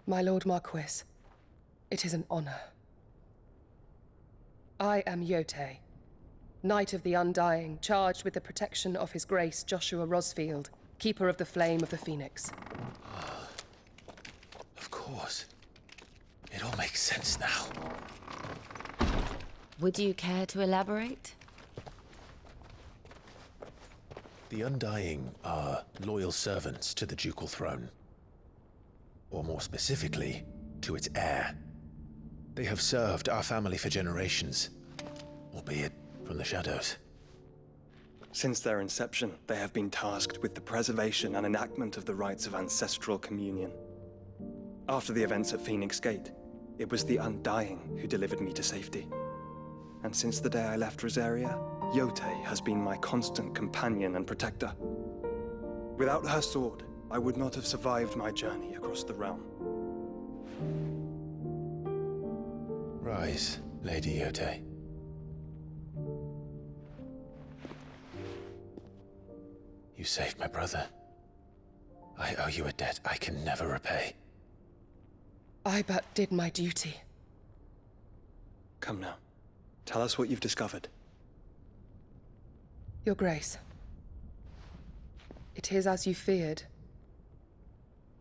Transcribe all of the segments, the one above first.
My Lord Marquis, it is an honor. I am Yotei, Knight of the Undying, charged with the protection of His Grace Joshua Rosfield, Keeper of the Flame of the Phoenix. Of course. It all makes sense now. Would you care to elaborate? The Undying are loyal servants to the ducal throne. Or more specifically, to its heir. They have served our family for generations, albeit from the shadows. Since their inception, they have been tasked with the preservation and enactment of the rites of ancestral communion. After the events at Phoenix Gate, it was the Undying who delivered me to safety. And since the day I left Rosaria, Yotei has been my constant companion and protector. Without her sword, I would not have survived my journey across the realm. Rise, Lady Yotei. You saved my brother. I owe you a debt I can never repay. I but did my duty. Come now. Tell us what you've discovered. Your Grace. It is as you feared.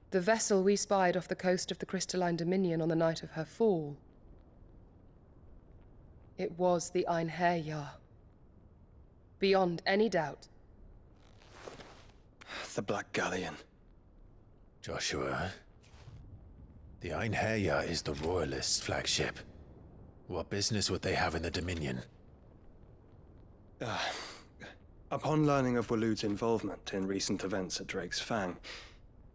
The vessel we spied off the coast of the Crystalline Dominion on the night of her fall. It was the Einherjar. Beyond any doubt. The Black Galleon. Joshua, the Einherjar is the Royalists' flagship. What business would they have in the Dominion? Upon learning of Waloed's involvement in recent events at Drake's Fang,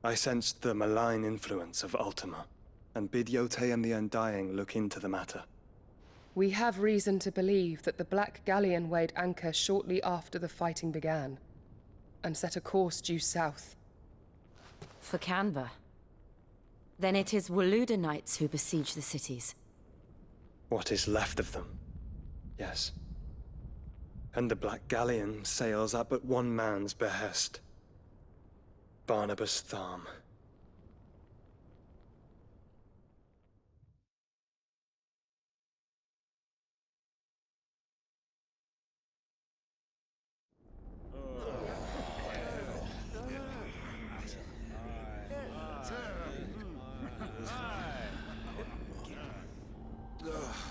I sensed the malign influence of Ultima, and bid Yotei and the Undying look into the matter. We have reason to believe that the Black Galleon weighed anchor shortly after the fighting began, and set a course due south. For Canva. Then it is Waloed Knights who besiege the cities. What is left of them? Yes. And the Black Galleon sails at but one man's behest. Barnabas Tharm.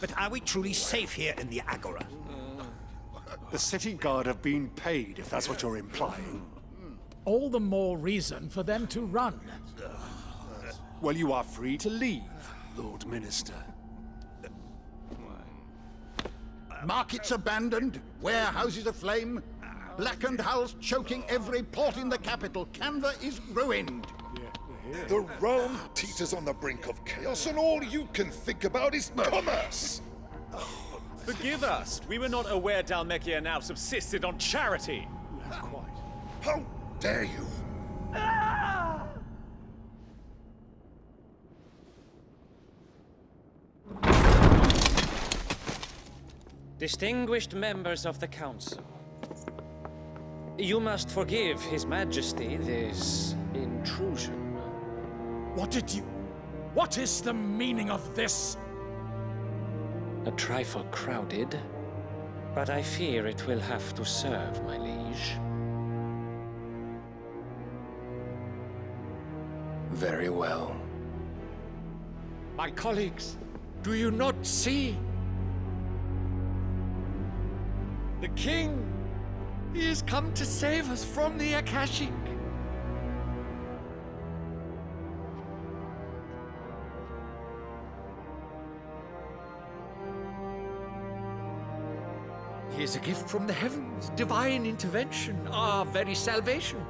But are we truly safe here in the Agora? The city guard have been paid, if that's what you're implying. All the more reason for them to run. Well, you are free to leave, Lord Minister. Markets abandoned, warehouses aflame, blackened hulls choking every port in the capital. Canva is ruined. The realm teeters on the brink of chaos, and all you can think about is commerce! Forgive us! We were not aware Dhalmekia now subsisted on charity! How dare you! Distinguished members of the Council, you must forgive His Majesty this intrusion. What is the meaning of this? A trifle crowded, but I fear it will have to serve, my liege. Very well. My colleagues, do you not see? The king! He has come to save us from the Akashic! He is a gift from the heavens, divine intervention, our very salvation.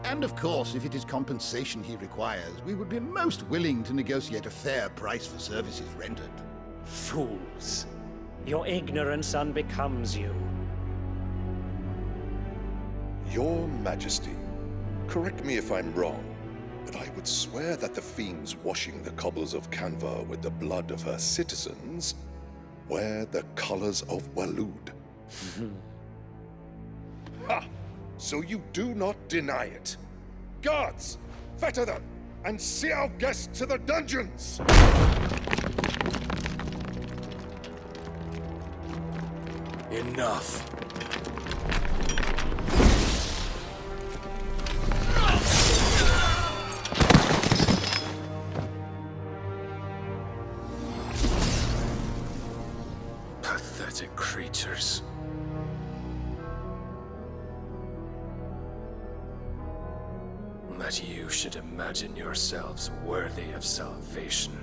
And of course, if it is compensation he requires, we would be most willing to negotiate a fair price for services rendered. Fools! Your ignorance unbecomes you. Your Majesty, correct me if I'm wrong, but I would swear that the fiends washing the cobbles of Canva with the blood of her citizens wear the colors of Waloed. Ha! So you do not deny it. Guards, fetter them! and see our guests to the dungeons! Enough. Pathetic creatures. That you should imagine yourselves worthy of salvation.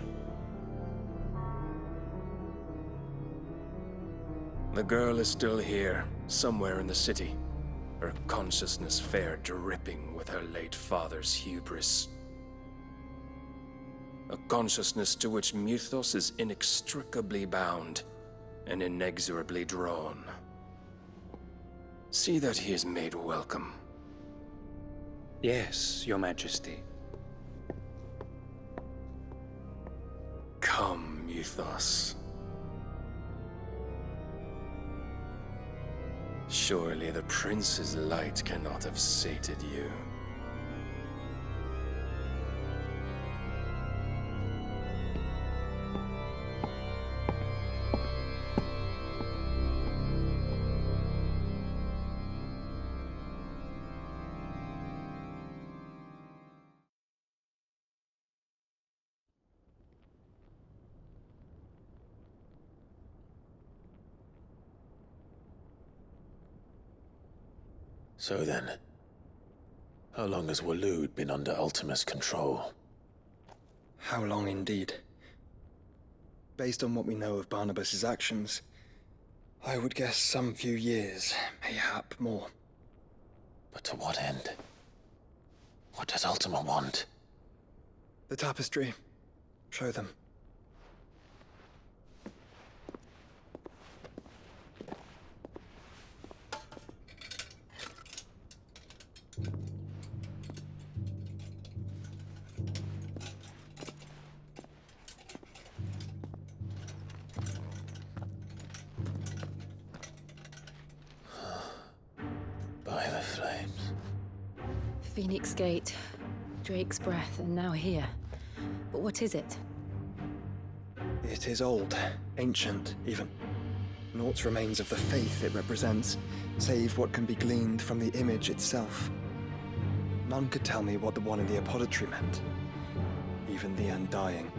The girl is still here, somewhere in the city. Her consciousness fair dripping with her late father's hubris. A consciousness to which Mythos is inextricably bound and inexorably drawn. See that he is made welcome. Yes, Your Majesty. Come, Mythos. Surely the prince's light cannot have sated you. So then, how long has Waloed been under Ultima's control? How long indeed? Based on what we know of Barnabas's actions, I would guess some few years, mayhap more. But to what end? What does Ultima want? The tapestry. Show them. By the flames. Phoenix Gate, Drake's Breath, and now here. But what is it? It is old, ancient, even. Naught remains of the faith it represents, save what can be gleaned from the image itself. None could tell me what the one in the apothecary meant, even the Undying.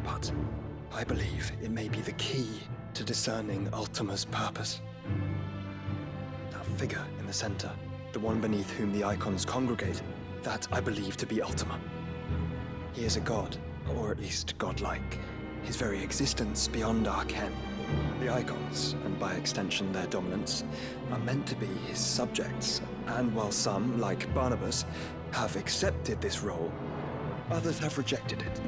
But I believe it may be the key to discerning Ultima's purpose. That figure in the center, the one beneath whom the icons congregate, that I believe to be Ultima. He is a god, or at least godlike, his very existence beyond our ken. The icons, and by extension their dominance, are meant to be his subjects, and while some, like Barnabas, have accepted this role, others have rejected it,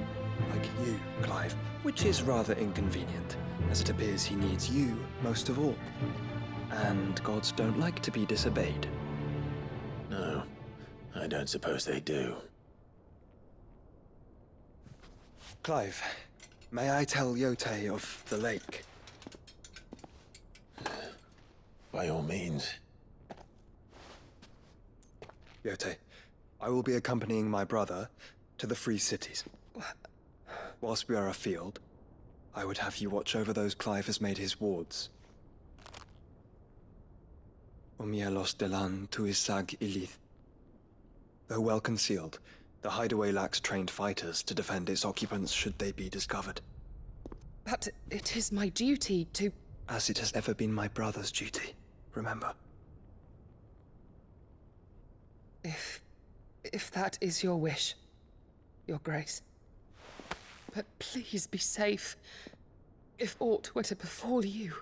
like you, Clive, which is rather inconvenient, as it appears he needs you most of all. And gods don't like to be disobeyed. No, I don't suppose they do. Clive, may I tell Yotei of the lake? By all means. Yotei, I will be accompanying my brother to the Free Cities. Whilst we are afield, I would have you watch over those Clive has made his wards. Umielos delan tuisag ilith. Though well concealed, the hideaway lacks trained fighters to defend its occupants should they be discovered. But it is my duty to... As it has ever been my brother's duty, remember. If that is your wish, Your Grace. But please be safe. If aught were to befall you,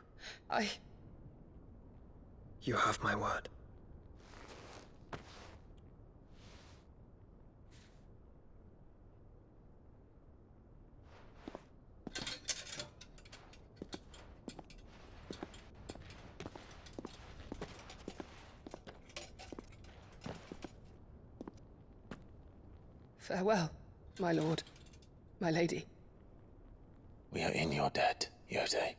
You have my word. Farewell, my lord, my lady. We are in your debt, Yotei.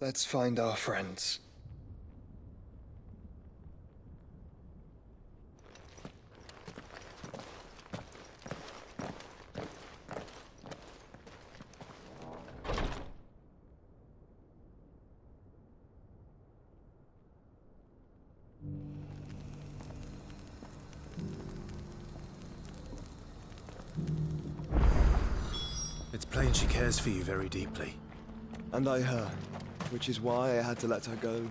Let's find our friends. It's plain she cares for you very deeply. And I her, which is why I had to let her go.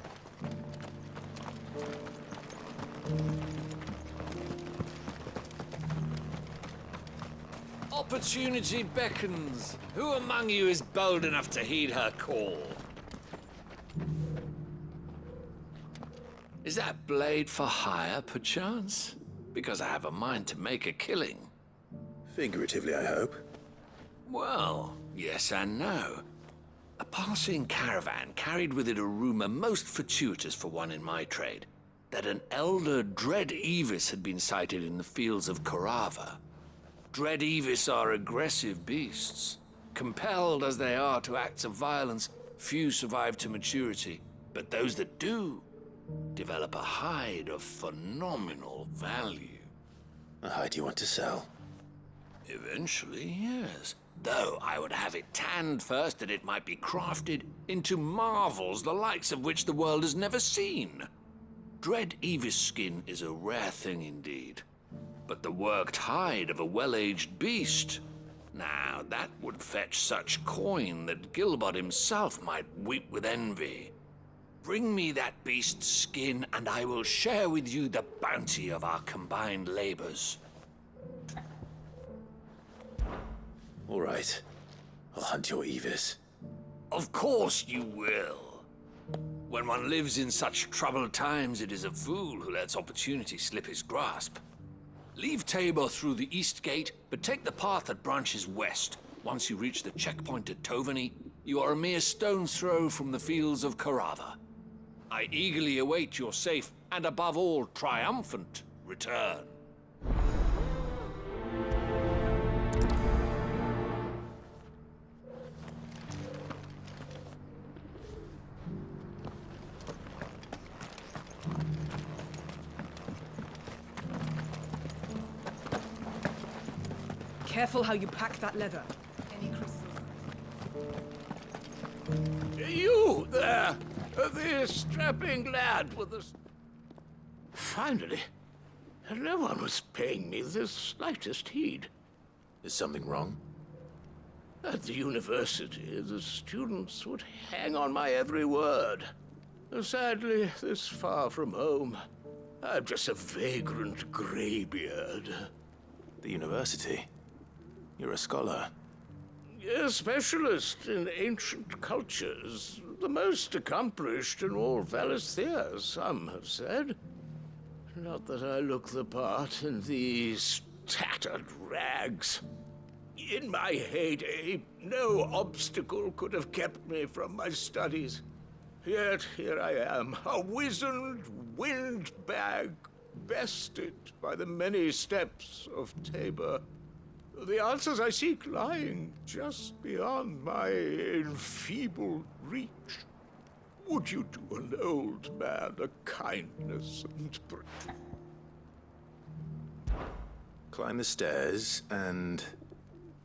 Opportunity beckons. Who among you is bold enough to heed her call? Is that blade for hire, perchance? Because I have a mind to make a killing. Figuratively, I hope. Well, yes and no. A passing caravan carried with it a rumor most fortuitous for one in my trade, that an elder Dread Evis had been sighted in the fields of Korava. Dread Evis are aggressive beasts. Compelled as they are to acts of violence, few survive to maturity, but those that do develop a hide of phenomenal value. A hide you want to sell? Eventually, yes. Though I would have it tanned first that it might be crafted into marvels the likes of which the world has never seen. Dread Evis skin is a rare thing indeed. But the worked hide of a well-aged beast, now that would fetch such coin that Gilbert himself might weep with envy. Bring me that beast's skin and I will share with you the bounty of our combined labors. All right. I'll hunt your Evis. Of course you will. When one lives in such troubled times, it is a fool who lets opportunity slip his grasp. Leave Tabor through the east gate, but take the path that branches west. Once you reach the checkpoint at Tovani, you are a mere stone's throw from the fields of Korava. I eagerly await your safe, and above all, triumphant return. Careful how you pack that leather. Any crystals? You there! The strapping lad with the... Finally. No one was paying me the slightest heed. Is something wrong? At the university, the students would hang on my every word. Sadly, this far from home, I'm just a vagrant graybeard. The university? You're a scholar. A specialist in ancient cultures. The most accomplished in all Valisthea, some have said. Not that I look the part in these tattered rags. In my heyday, no obstacle could have kept me from my studies. Yet here I am, a wizened windbag, bested by the many steps of Tabor. The answers I seek lying just beyond my enfeebled reach. Would you do an old man a kindness and... Climb the stairs and...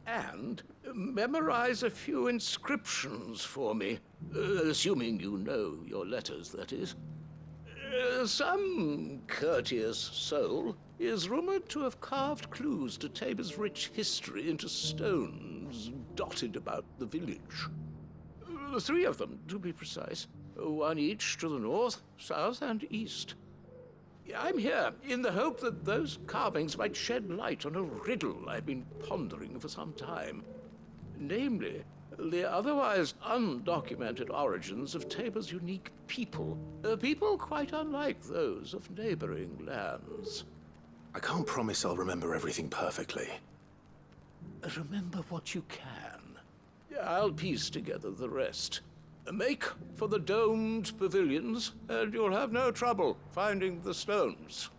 And memorize a few inscriptions for me. Assuming you know your letters, that is. Some courteous soul is rumored to have carved clues to Tabor's rich history into stones dotted about the village. 3 of them, to be precise. 1 each to the north, south, and east. I'm here in the hope that those carvings might shed light on a riddle I've been pondering for some time. Namely, the otherwise undocumented origins of Tabor's unique people. People quite unlike those of neighboring lands. I can't promise I'll remember everything perfectly. Remember what you can. I'll piece together the rest. Make for the domed pavilions, and you'll have no trouble finding the stones.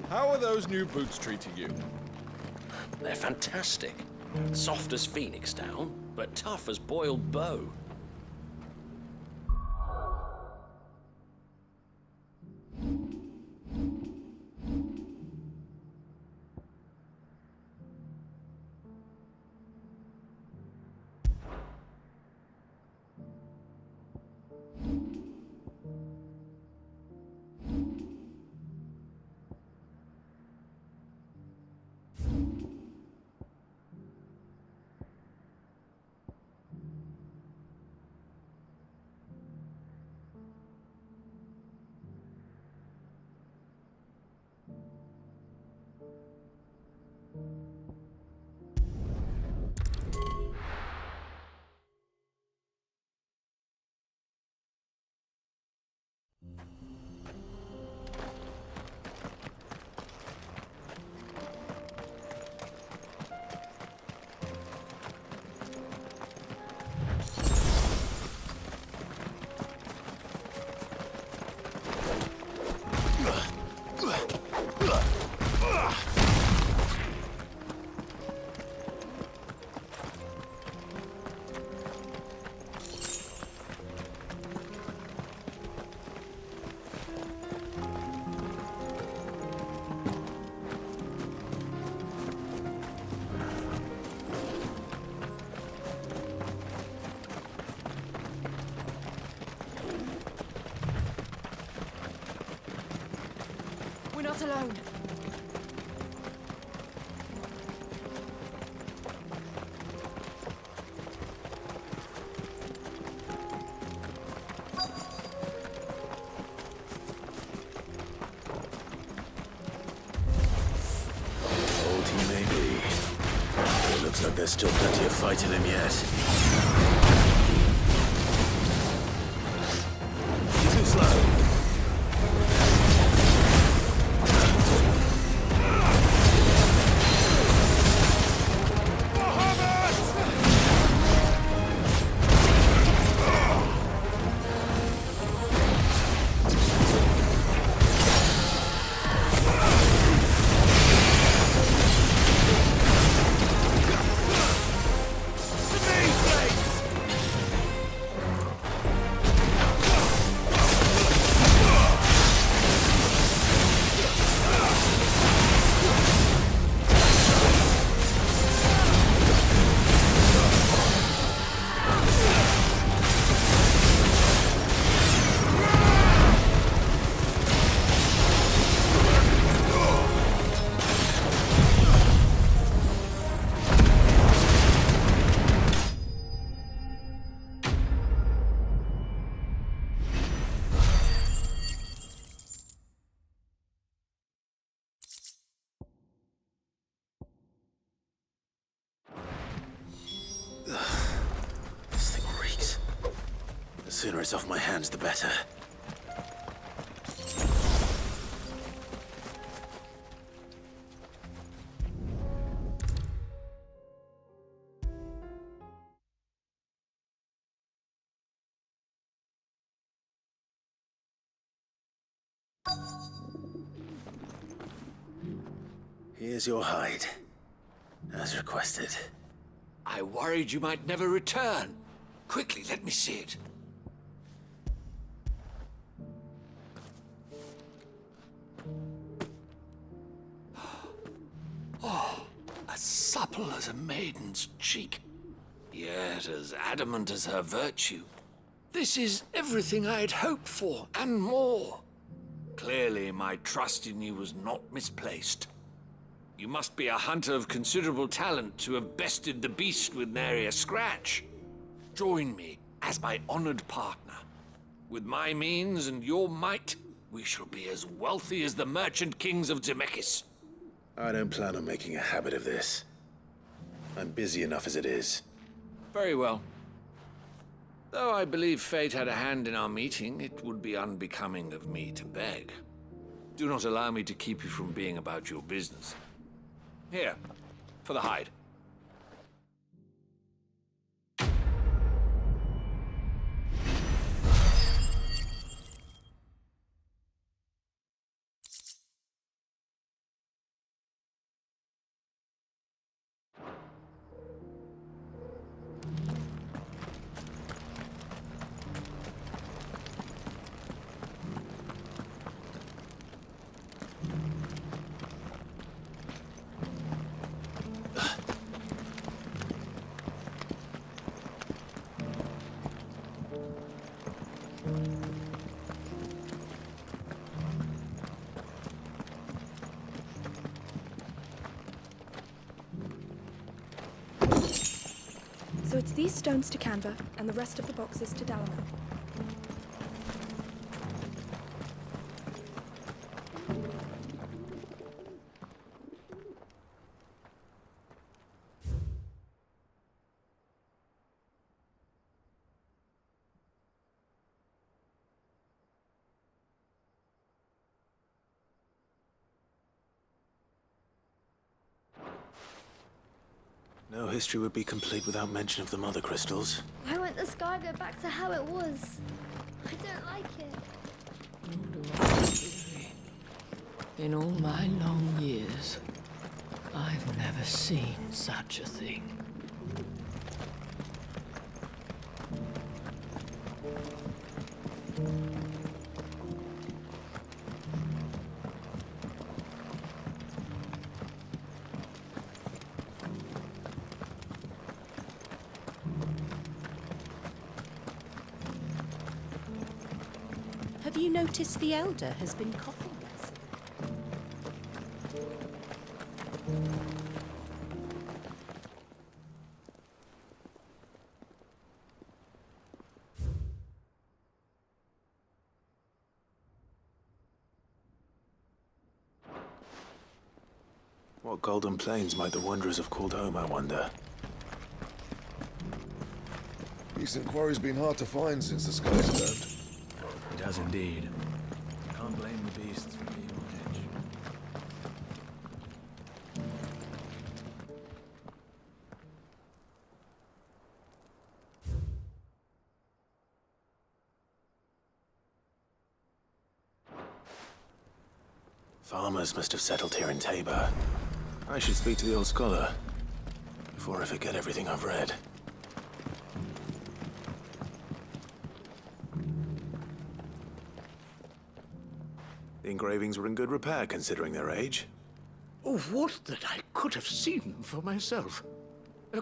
How are those new boots treating you? They're fantastic. Soft as phoenix down, but tough as boiled bow. We're not alone. Old he may be. It looks like there's still plenty of fight in him yet. Too slow. This thing reeks. The sooner it's off my hands, the better. Here's your hide, as requested. I worried you might never return. Quickly, let me see it. Oh, as supple as a maiden's cheek, yet as adamant as her virtue. This is everything I had hoped for, and more. Clearly, my trust in you was not misplaced. You must be a hunter of considerable talent to have bested the beast with nary a scratch. Join me as my honored partner. With my means and your might, we shall be as wealthy as the merchant kings of Zemeckis. I don't plan on making a habit of this. I'm busy enough as it is. Very well. Though I believe fate had a hand in our meeting, it would be unbecoming of me to beg. Do not allow me to keep you from being about your business. Here, for the hide. So it's these stones to Canva, and the rest of the boxes to Dalaman. No history would be complete without mention of the Mother Crystals. Why won't the sky go back to how it was? I don't like it. In all my long years, I've never seen such a thing. Have you noticed the Elder has been coughing less? What golden plains might the Wanderers have called home, I wonder? Decent quarry's been hard to find since the sky's turned. It has indeed. Can't blame the beasts for being on edge. Farmers must have settled here in Tabor. I should speak to the old scholar before I forget everything I've read. The engravings were in good repair considering their age. Oh, would that I could have seen them for myself.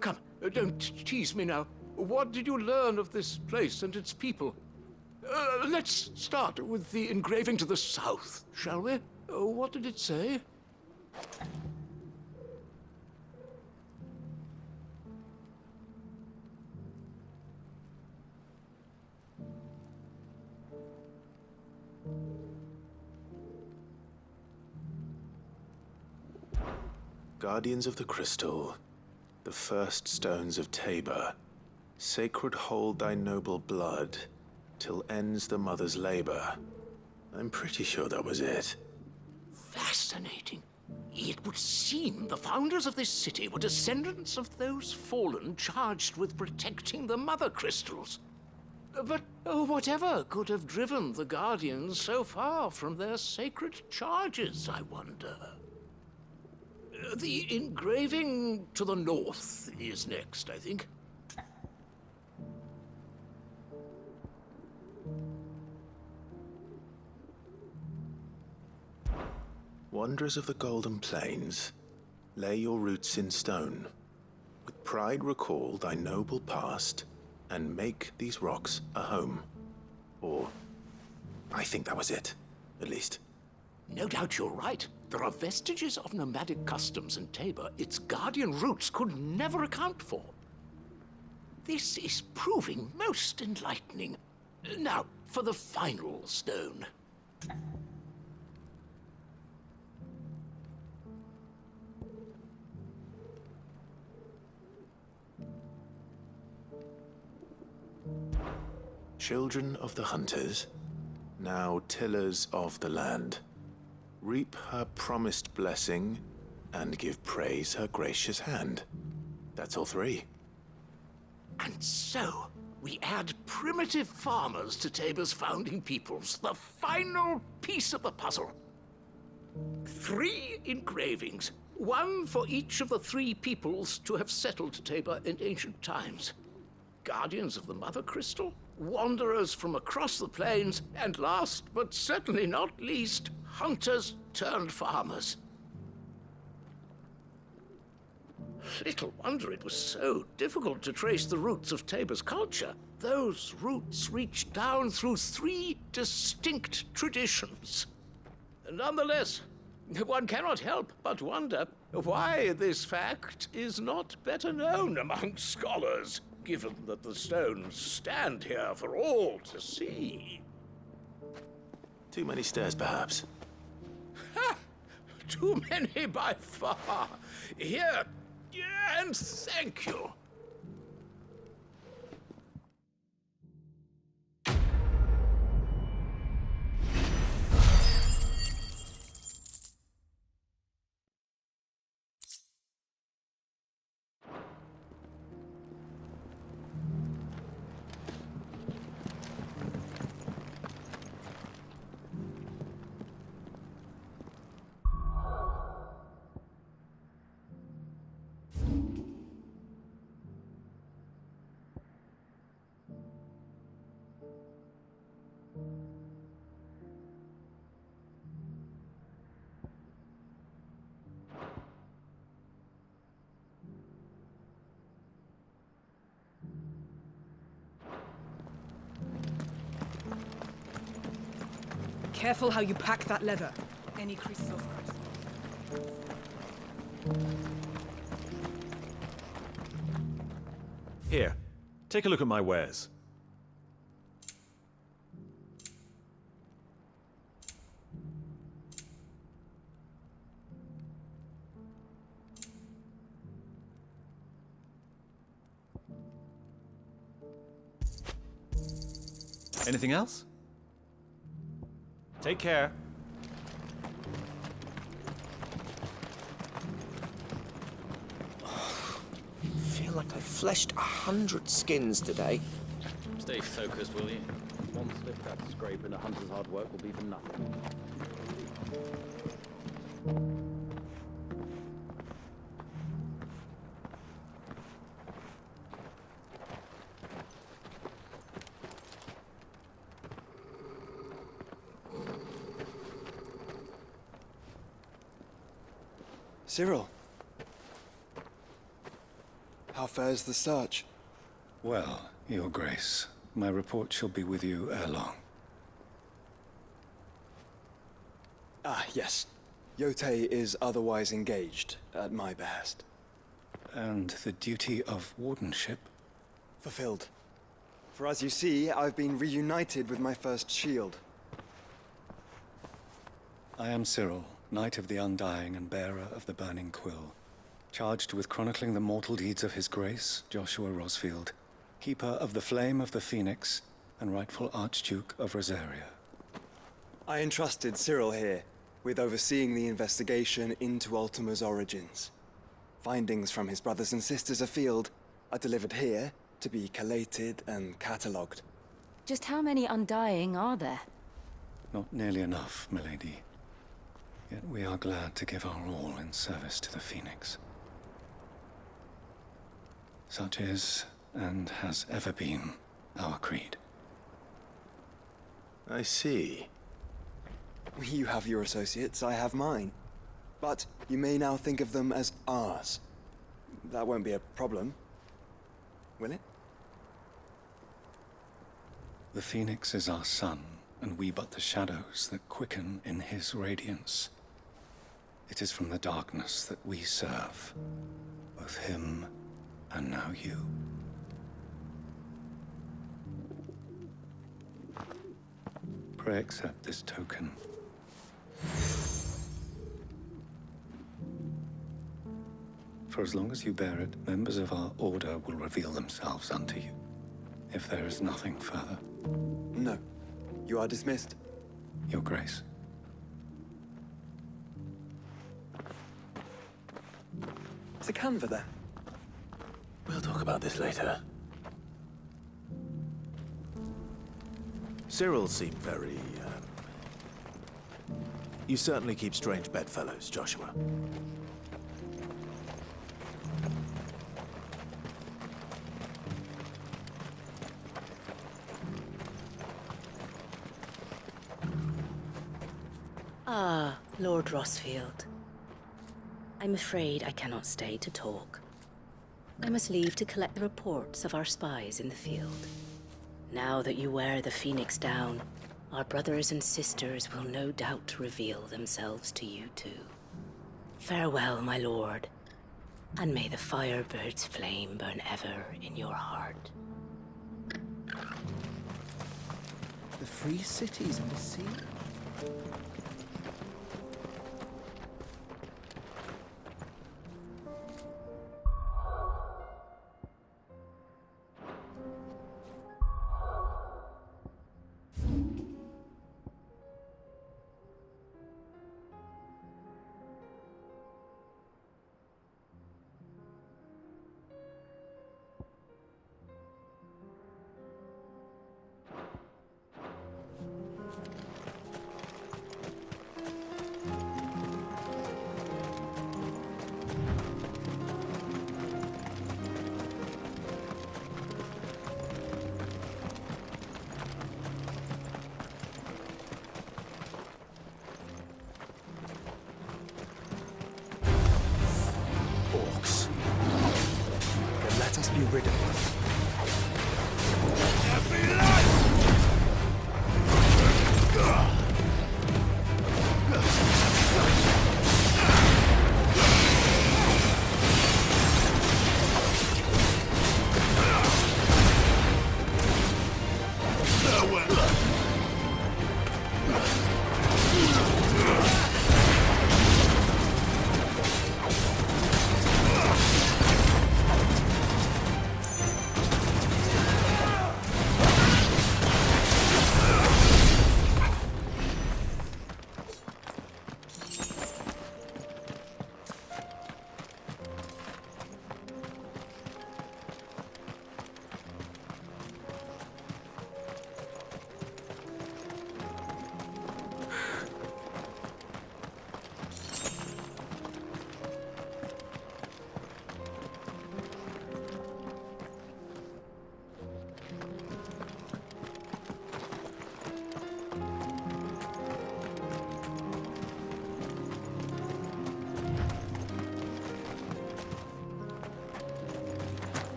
Come, don't tease me now. What did you learn of this place and its people? Let's start with the engraving to the south, shall we? What did it say? Guardians of the Crystal, the first stones of Tabor, sacred hold thy noble blood, till ends the mother's labor. I'm pretty sure that was it. Fascinating. It would seem the founders of this city were descendants of those fallen charged with protecting the Mother Crystals. But whatever could have driven the Guardians so far from their sacred charges, I wonder? The engraving to the north is next, I think. Wanderers of the Golden Plains, lay your roots in stone. With pride recall thy noble past, and make these rocks a home. Or, I think that was it, at least. No doubt you're right. There are vestiges of nomadic customs in Tabor its guardian roots could never account for. This is proving most enlightening. Now, for the final stone. Children of the hunters, now tillers of the land, reap her promised blessing and give praise her gracious hand. That's all three. And so, we add primitive farmers to Tabor's founding peoples, the final piece of the puzzle. 3 engravings, one for each of the 3 peoples to have settled Tabor in ancient times. Guardians of the Mother Crystal, wanderers from across the plains, and last but certainly not least, hunters turned farmers. Little wonder it was so difficult to trace the roots of Tabor's culture. Those roots reach down through 3 distinct traditions. Nonetheless, one cannot help but wonder why this fact is not better known among scholars. given that the stones stand here for all to see. Too many stairs, perhaps. Ha! Too many by far. Here, and thank you. Careful how you pack that leather. Any creases or scratches. Here, take a look at my wares. Anything else? Take care. I feel like I fleshed 100 skins today. Stay focused, will you? One slip, that scrape, and 100 hard work will be for nothing. Cyril. How fares the search? Well, Your Grace, my report shall be with you ere long. Ah, yes. Yotei is otherwise engaged, at my behest. And the duty of wardenship? Fulfilled. For as you see, I've been reunited with my first shield. I am Cyril, Knight of the Undying and bearer of the Burning Quill, charged with chronicling the mortal deeds of His Grace, Joshua Rosfield, Keeper of the Flame of the Phoenix, and rightful Archduke of Rosaria. I entrusted Cyril here with overseeing the investigation into Ultima's origins. Findings from his brothers and sisters afield are delivered here to be collated and catalogued. Just how many Undying are there? Not nearly enough, milady. Yet we are glad to give our all in service to the Phoenix. Such is, and has ever been, our creed. I see. You have your associates, I have mine. But you may now think of them as ours. That won't be a problem, will it? The Phoenix is our sun, and we but the shadows that quicken in his radiance. It is from the darkness that we serve, both him and now you. Pray accept this token. For as long as you bear it, members of our order will reveal themselves unto you. If there is nothing further. No. You are dismissed. Your Grace. It's a Canva, then. We'll talk about this later. Cyril seemed very, You certainly keep strange bedfellows, Joshua. Ah, Lord Rosfield. I'm afraid I cannot stay to talk. I must leave to collect the reports of our spies in the field. Now that you wear the Phoenix down, our brothers and sisters will no doubt reveal themselves to you too. Farewell, my lord. And may the Firebird's flame burn ever in your heart. The free cities and the sea? Orcs. Then let us be rid of them.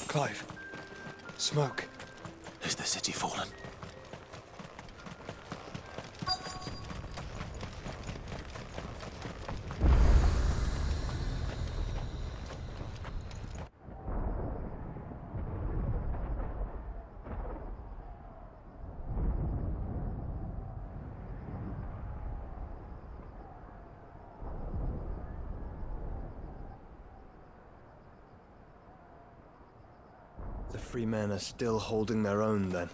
Clive. Smoke. Is the city fallen? The free men are still holding their own, then.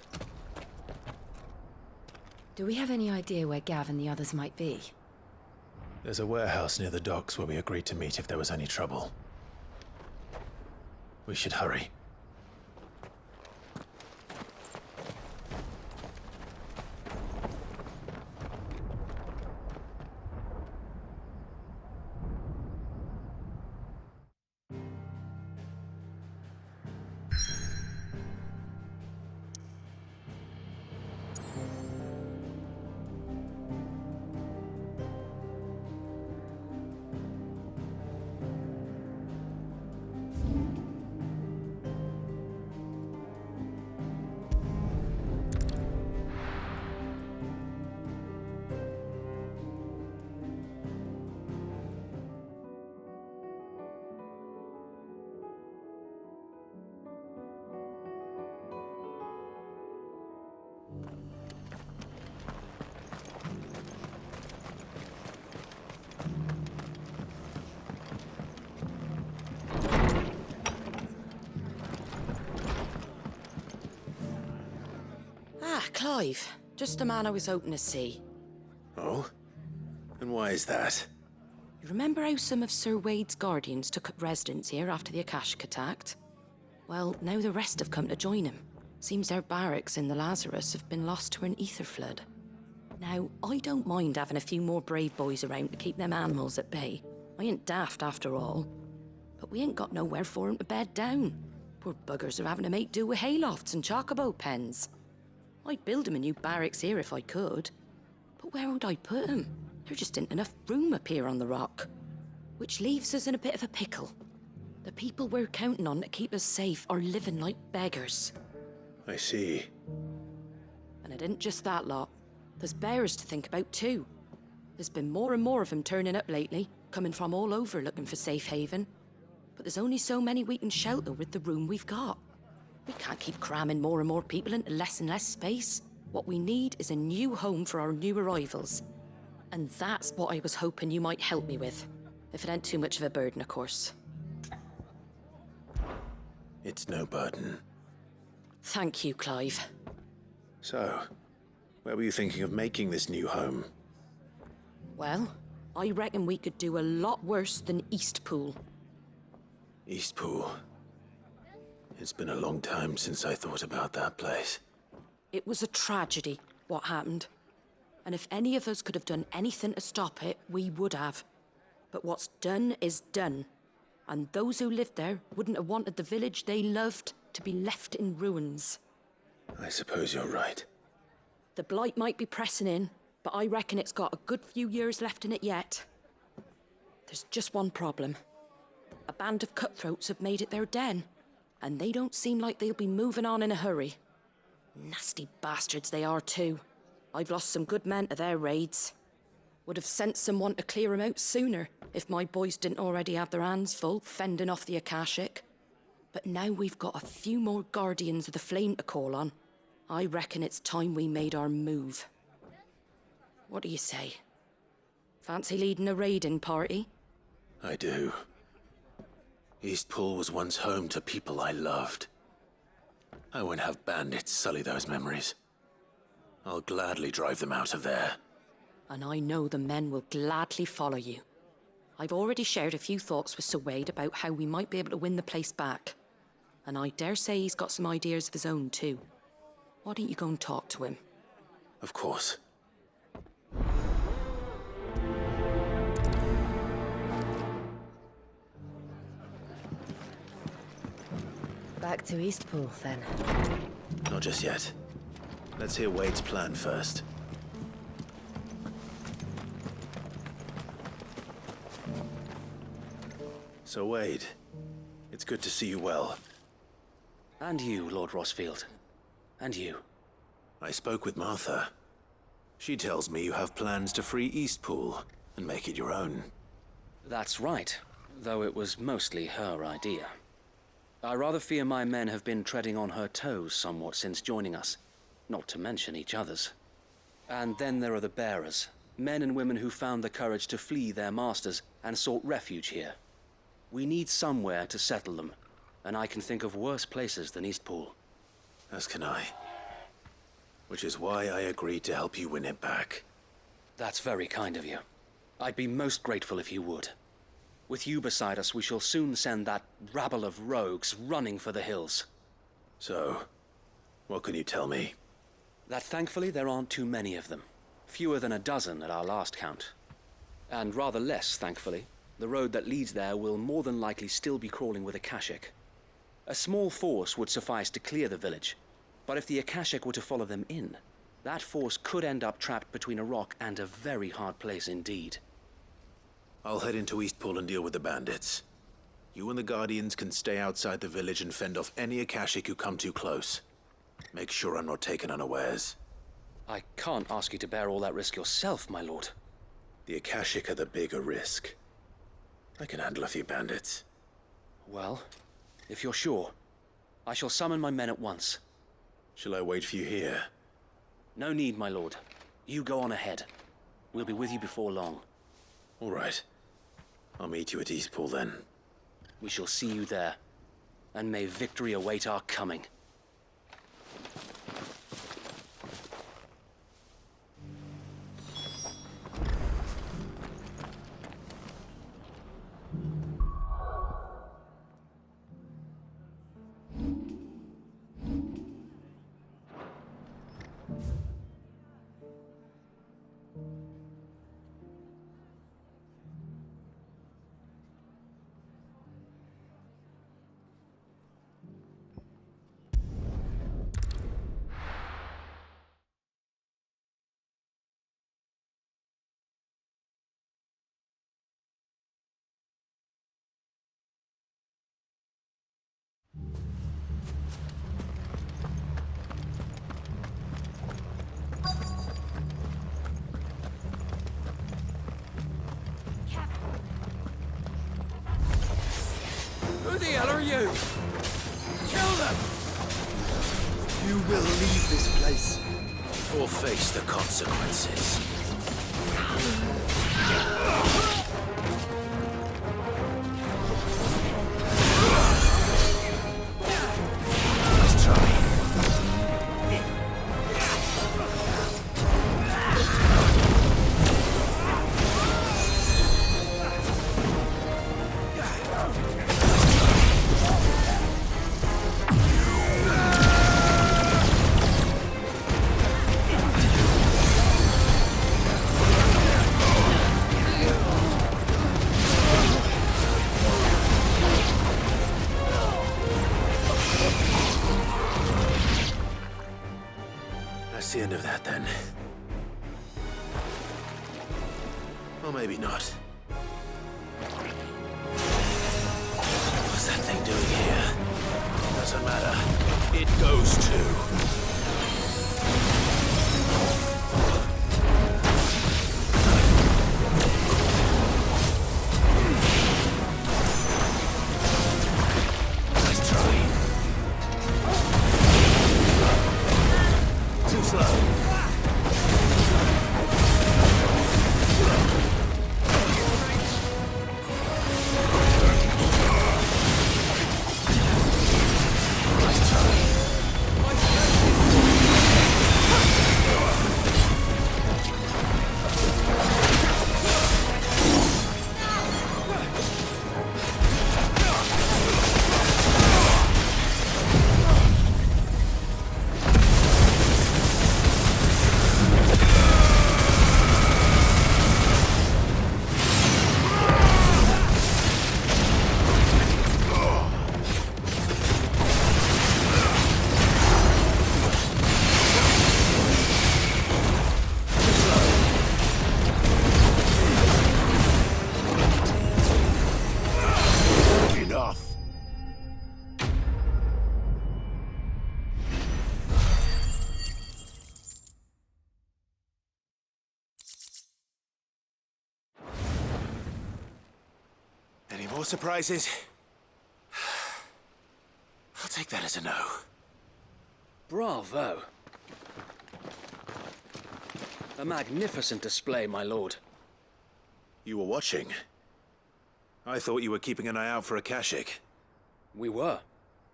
Do we have any idea where Gav and the others might be? There's a warehouse near the docks where we agreed to meet if there was any trouble. We should hurry. Clive. Just the man I was hoping to see. Oh? And why is that? You remember how some of Sir Wade's guardians took up residence here after the Akashic attacked? Well, now the rest have come to join him. Seems their barracks in the Lazarus have been lost to an ether flood. Now, I don't mind having a few more brave boys around to keep them animals at bay. I ain't daft after all. But we ain't got nowhere for 'em to bed down. Poor buggers are having to make do with haylofts and chocobo pens. I'd build 'em a new barracks here if I could. But where would I put 'em? There just ain't enough room up here on the rock. Which leaves us in a bit of a pickle. The people we're counting on to keep us safe are living like beggars. I see. And it isn't just that lot. There's bears to think about too. There's been more and more of them turning up lately, coming from all over looking for safe haven. But there's only so many we can shelter with the room we've got. We can't keep cramming more and more people into less and less space. What we need is a new home for our new arrivals. And that's what I was hoping you might help me with. If it ain't too much of a burden, of course. It's no burden. Thank you, Clive. So, where were you thinking of making this new home? Well, I reckon we could do a lot worse than Eastpool. Eastpool. It's been a long time since I thought about that place. It was a tragedy, what happened. And if any of us could have done anything to stop it, we would have. But what's done is done. And those who lived there wouldn't have wanted the village they loved to be left in ruins. I suppose you're right. The blight might be pressing in, but I reckon it's got a good few years left in it yet. There's just one problem. A band of cutthroats have made it their den. And they don't seem like they'll be moving on in a hurry. Nasty bastards they are too. I've lost some good men to their raids. Would have sent someone to clear 'em out sooner if my boys didn't already have their hands full fending off the Akashic. But now we've got a few more guardians of the flame to call on. I reckon it's time we made our move. What do you say? Fancy leading a raiding party? I do. Eastpool was once home to people I loved. I won't have bandits sully those memories. I'll gladly drive them out of there. And I know the men will gladly follow you. I've already shared a few thoughts with Sir Wade about how we might be able to win the place back. And I dare say he's got some ideas of his own too. Why don't you go and talk to him? Of course. Back to Eastpool, then. Not just yet. Let's hear Wade's plan first. So Wade, it's good to see you well. And you, Lord Rosfield. And you. I spoke with Martha. She tells me you have plans to free Eastpool and make it your own. That's right, though it was mostly her idea. I rather fear my men have been treading on her toes somewhat since joining us, not to mention each other's. And then there are the bearers, men and women who found the courage to flee their masters and sought refuge here. We need somewhere to settle them, and I can think of worse places than Eastpool. As can I. Which is why I agreed to help you win it back. That's very kind of you. I'd be most grateful if you would. With you beside us, we shall soon send that rabble of rogues running for the hills. So, what can you tell me? That thankfully there aren't too many of them. Fewer than a dozen at our last count. And rather less, thankfully, the road that leads there will more than likely still be crawling with Akashic. A small force would suffice to clear the village, but if the Akashic were to follow them in, that force could end up trapped between a rock and a very hard place indeed. I'll head into Eastpool and deal with the bandits. You and the Guardians can stay outside the village and fend off any Akashic who come too close. Make sure I'm not taken unawares. I can't ask you to bear all that risk yourself, my lord. The Akashic are the bigger risk. I can handle a few bandits. Well, if you're sure, I shall summon my men at once. Shall I wait for you here? No need, my lord. You go on ahead. We'll be with you before long. All right. I'll meet you at Eastpool then. We shall see you there. And may victory await our coming. Who the hell are you? Kill them! You will leave this place, or face the consequences. Let's try. That's the end of that, then. Or maybe not. What's that thing doing here? Doesn't matter. It goes too. more surprises? I'll take that as a no. Bravo. A magnificent display, my lord. You were watching? I thought you were keeping an eye out for a Kashik. We were.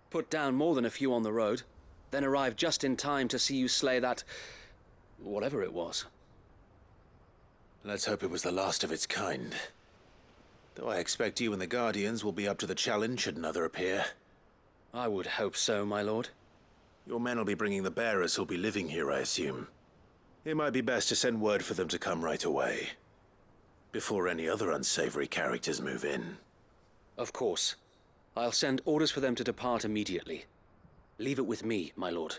Put down more than a few on the road, then arrived just in time to see you slay that... whatever it was. Let's hope it was the last of its kind. Though I expect you and the Guardians will be up to the challenge should another appear. I would hope so, my lord. Your men will be bringing the bearers who'll be living here, I assume. It might be best to send word for them to come right away, before any other unsavory characters move in. Of course. I'll send orders for them to depart immediately. Leave it with me, my lord.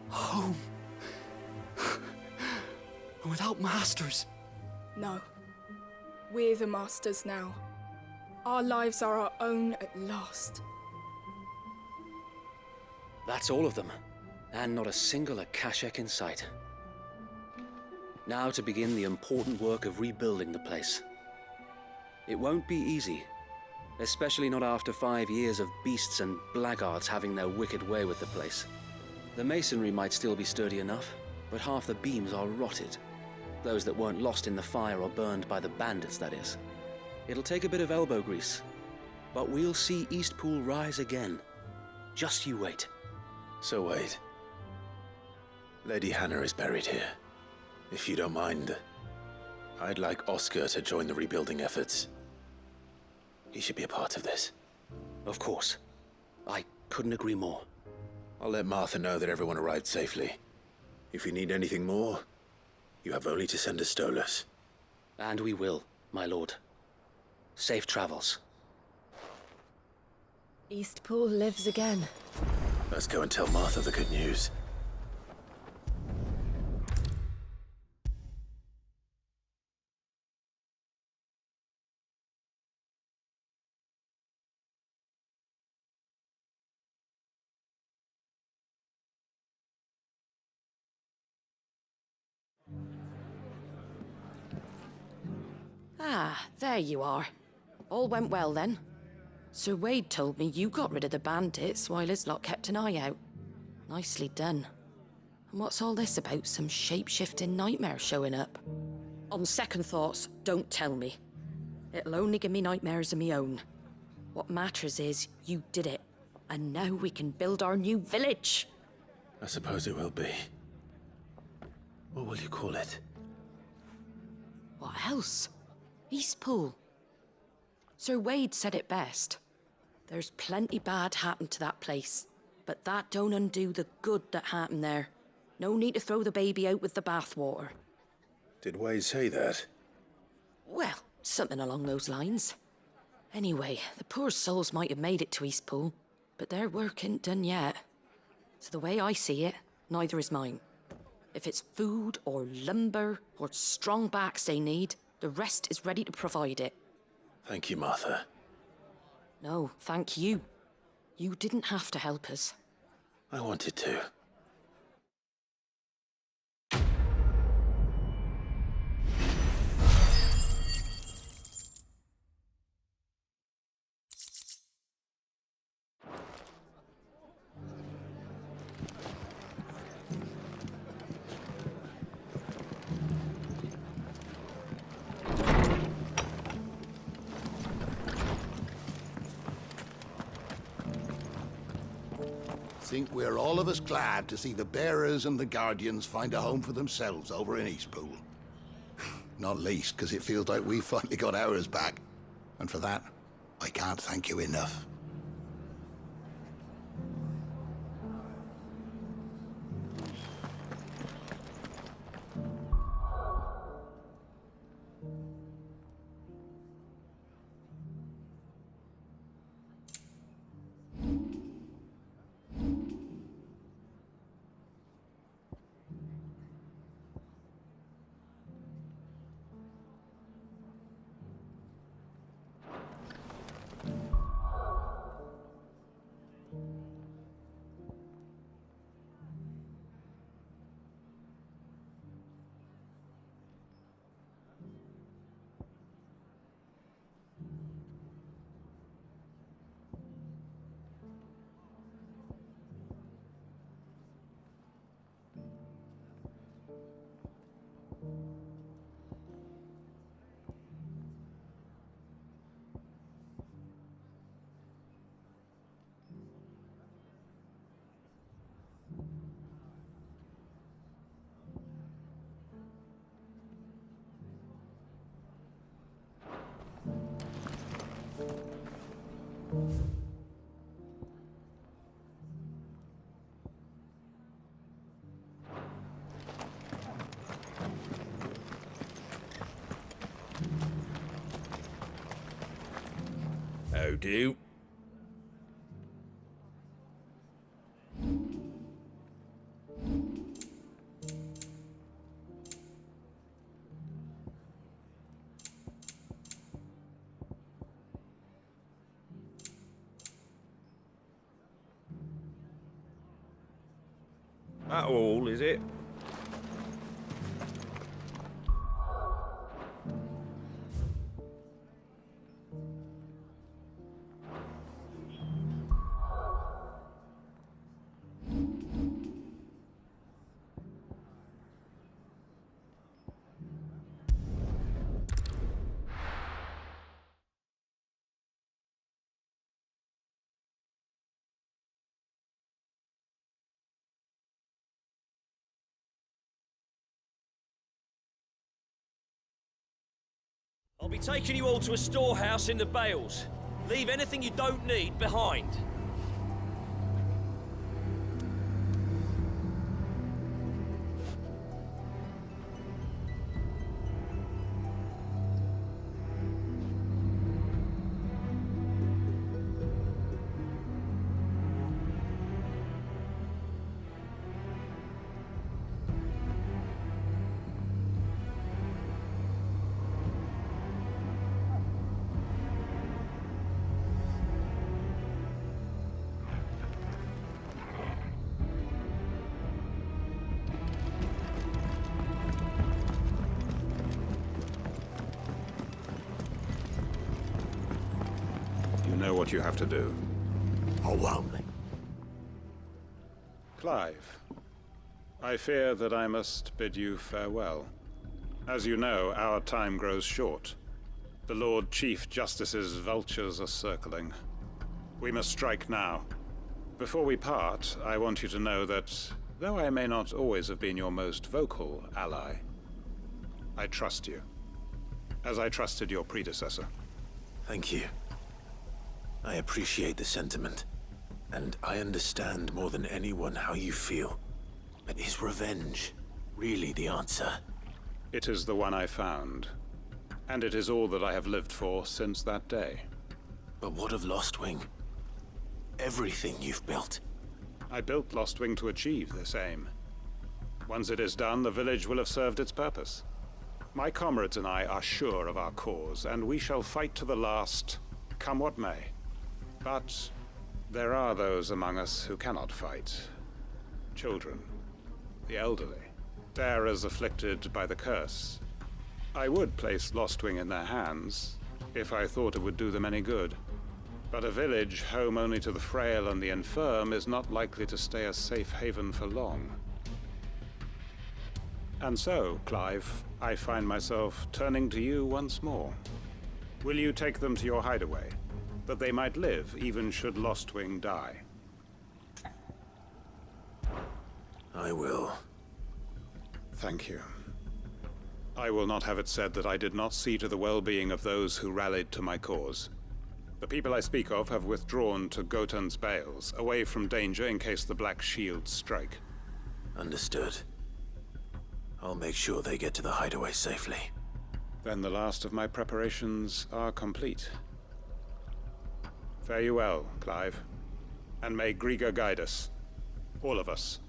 Home. Without masters. No. We're the masters now. Our lives are our own at last. That's all of them, and not a single Akashak in sight. Now to begin the important work of rebuilding the place. It won't be easy, especially not after 5 years of beasts and blackguards having their wicked way with the place. The masonry might still be sturdy enough, but half the beams are rotted. Those that weren't lost in the fire or burned by the bandits, that is. It'll take a bit of elbow grease, but we'll see Eastpool rise again. Just you wait. So wait. Lady Hannah is buried here. If you don't mind, I'd like Oscar to join the rebuilding efforts. He should be a part of this. Of course. I couldn't agree more. I'll let Martha know that everyone arrived safely. If you need anything more, you have only to send a Stolas. And we will, my lord. Safe travels. Eastpool lives again. Let's go and tell Martha the good news. Ah, there you are. All went well then. Sir Wade told me you got rid of the bandits while his lot kept an eye out. Nicely done. And what's all this about some shape-shifting nightmare showing up? On second thoughts, don't tell me. It'll only give me nightmares of me own. What matters is you did it. And now we can build our new village. I suppose it will be. What will you call it? What else? Eastpool. Sir Wade said it best. There's plenty bad happened to that place, but that don't undo the good that happened there. No need to throw the baby out with the bathwater. Did Wade say that? Well, something along those lines. Anyway, the poor souls might have made it to Eastpool, but their work ain't done yet. So the way I see it, neither is mine. If it's food or lumber or strong backs they need, the rest is ready to provide it. Thank you, Martha. No, thank you. You didn't have to help us. I wanted to. Think we're all of us glad to see the Bearers and the Guardians find a home for themselves over in Eastpool. Not least because it feels like we've finally got ours back. And for that, I can't thank you enough. do. That all, is it? I'll be taking you all to a storehouse in the Bales. Leave anything you don't need behind. You know what you have to do. Oh, won't. Clive, I fear that I must bid you farewell. As you know, our time grows short. The Lord Chief Justice's vultures are circling. We must strike now. Before we part, I want you to know that, though I may not always have been your most vocal ally, I trust you, as I trusted your predecessor. Thank you. I appreciate the sentiment, and I understand more than anyone how you feel. But is revenge really the answer? It is the one I found, and it is all that I have lived for since that day. But what of Lostwing? Everything you've built. I built Lostwing to achieve this aim. Once it is done, the village will have served its purpose. My comrades and I are sure of our cause, and we shall fight to the last, come what may. But there are those among us who cannot fight. Children, the elderly, bearers afflicted by the curse. I would place Lostwing in their hands, if I thought it would do them any good. But a village home only to the frail and the infirm is not likely to stay a safe haven for long. And so, Clive, I find myself turning to you once more. Will you take them to your hideaway, that they might live even should Lostwing die? I will. Thank you. I will not have it said that I did not see to the well-being of those who rallied to my cause. The people I speak of have withdrawn to Gotan's Bales, away from danger in case the Black Shields strike. Understood. I'll make sure they get to the hideaway safely. Then the last of my preparations are complete. Fare you well, Clive. And may Griga guide us. All of us.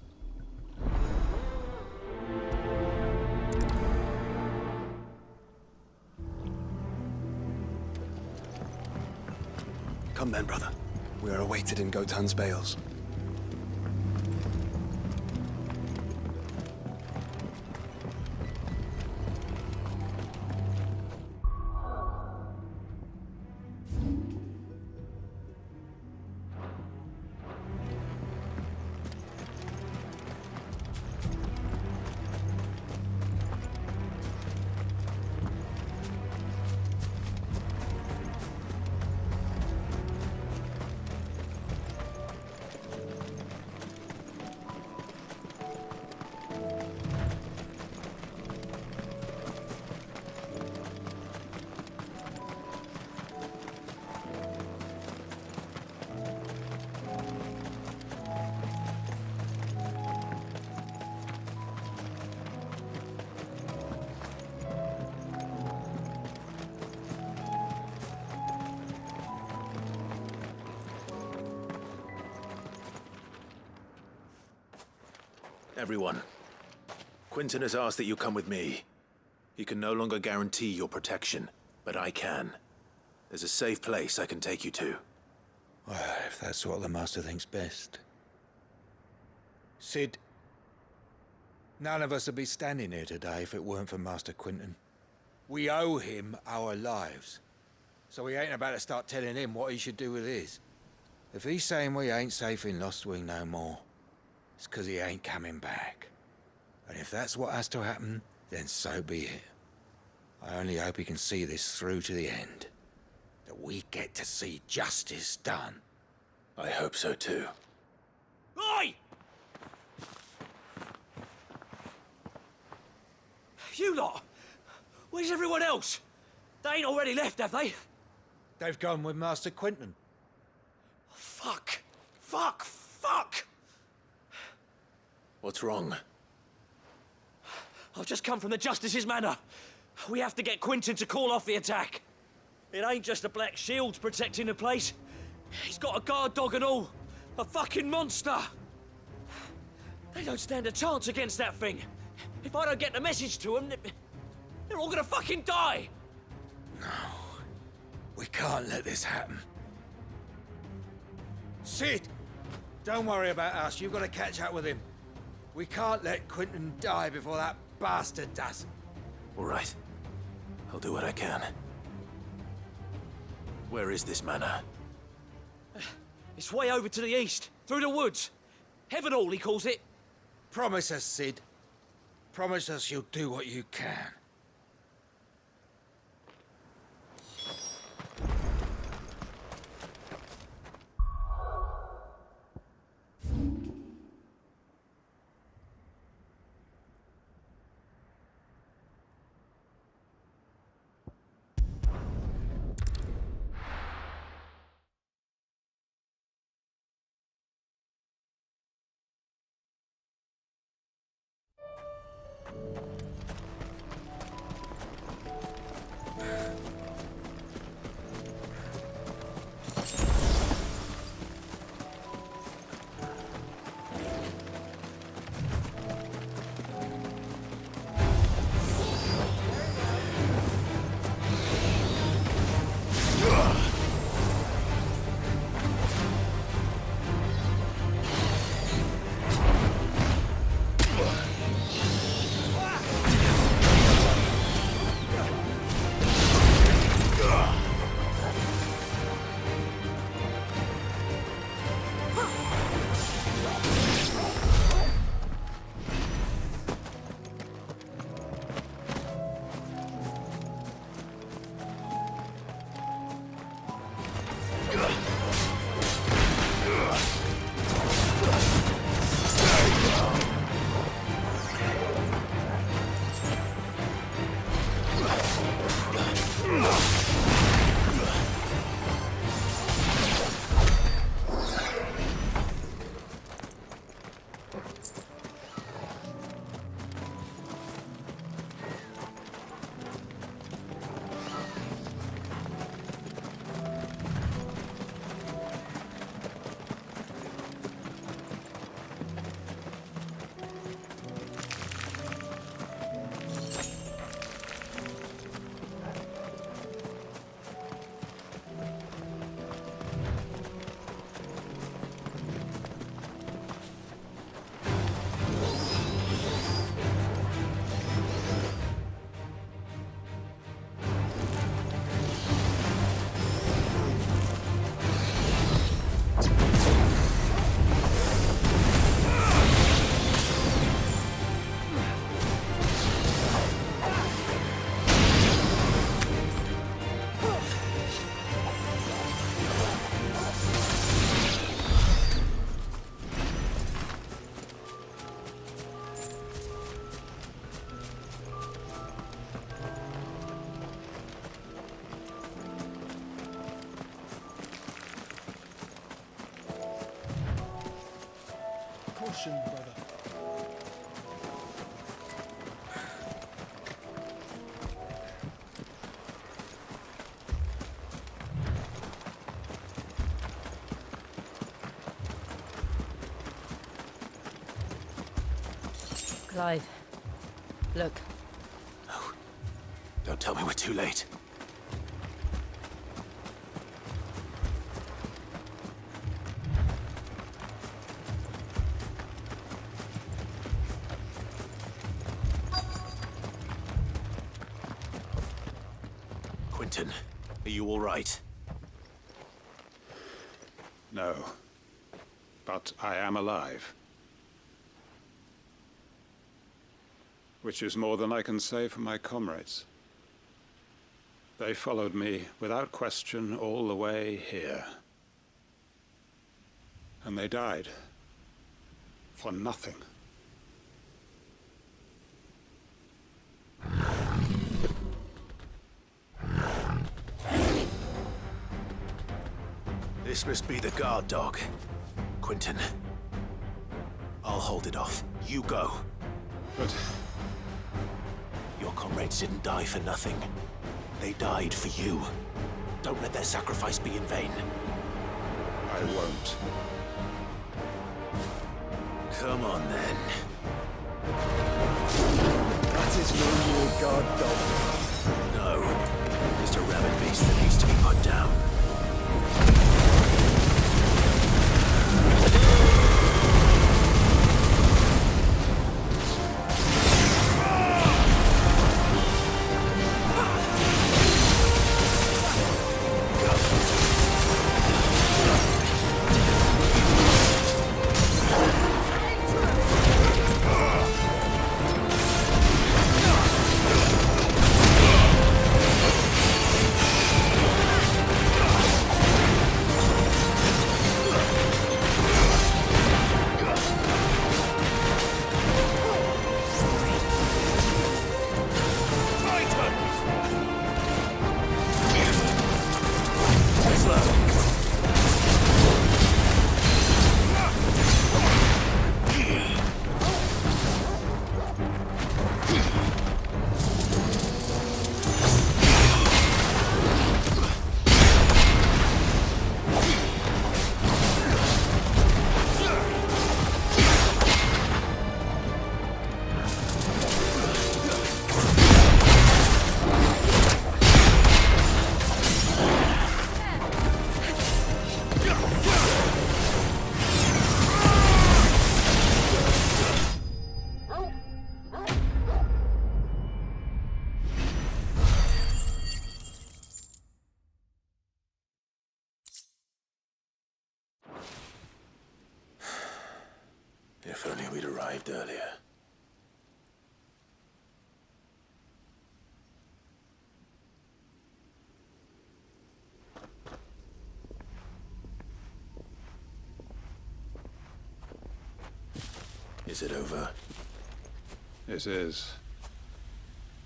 Come then, brother. We are awaited in Gotan's Bales. Everyone. Quinton has asked that you come with me. He can no longer guarantee your protection, but I can. There's a safe place I can take you to. Well, if that's what the Master thinks best. Cid, none of us would be standing here today if it weren't for Master Quinton. We owe him our lives. So we ain't about to start telling him what he should do with his. If he's saying we ain't safe in Lostwing no more, it's 'cause he ain't coming back. And if that's what has to happen, then so be it. I only hope he can see this through to the end. That we get to see justice done. I hope so too. Oi! You lot! Where's everyone else? They ain't already left, have they? They've gone with Master Quinton. Fuck! Fuck! Fuck! What's wrong? I've just come from the Justice's Manor. We have to get Quinton to call off the attack. It ain't just the Black Shields protecting the place. He's got a guard dog and all. A fucking monster! They don't stand a chance against that thing. If I don't get the message to them, they're all gonna fucking die! No. We can't let this happen. Cid! Don't worry about us. You've got to catch up with him. We can't let Quinton die before that bastard does. All right. I'll do what I can. Where is this manor? It's way over to the east, through the woods. Heavenhall, he calls it. Promise us, Cid. Promise us you'll do what you can. Caution, brother. Clive, look. No. Don't tell me we're too late. Quentin, are you all right? No. But I am alive. Which is more than I can say for my comrades. They followed me without question all the way here. And they died. For nothing. This must be the guard dog. Quentin. I'll hold it off. You go. But... Your comrades didn't die for nothing. They died for you. Don't let their sacrifice be in vain. I won't. Come on, then. That is no more guard dog. No. Just a rabid beast that needs to be put down. If only we'd arrived earlier. Is it over? It is.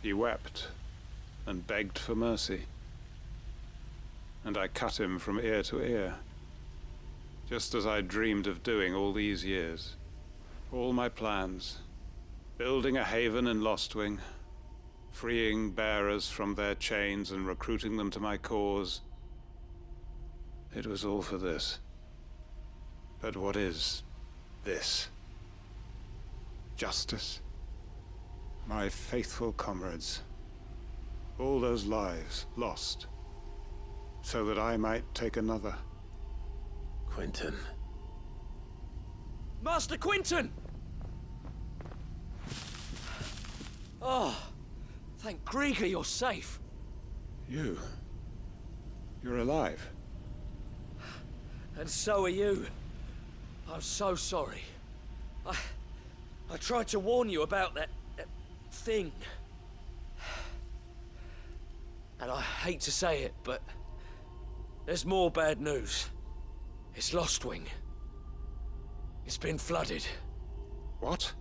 He wept and begged for mercy. And I cut him from ear to ear. Just as I dreamed of doing all these years. All my plans. Building a haven in Lostwing. Freeing bearers from their chains and recruiting them to my cause. It was all for this. But what is this? Justice? My faithful comrades. All those lives lost. So that I might take another. Quentin. Master Quentin! Oh, thank Grieger you're safe. You're alive. And so are you. I'm so sorry. I tried to warn you about that thing. And I hate to say it, but there's more bad news. It's Lostwing. It's been flooded. What?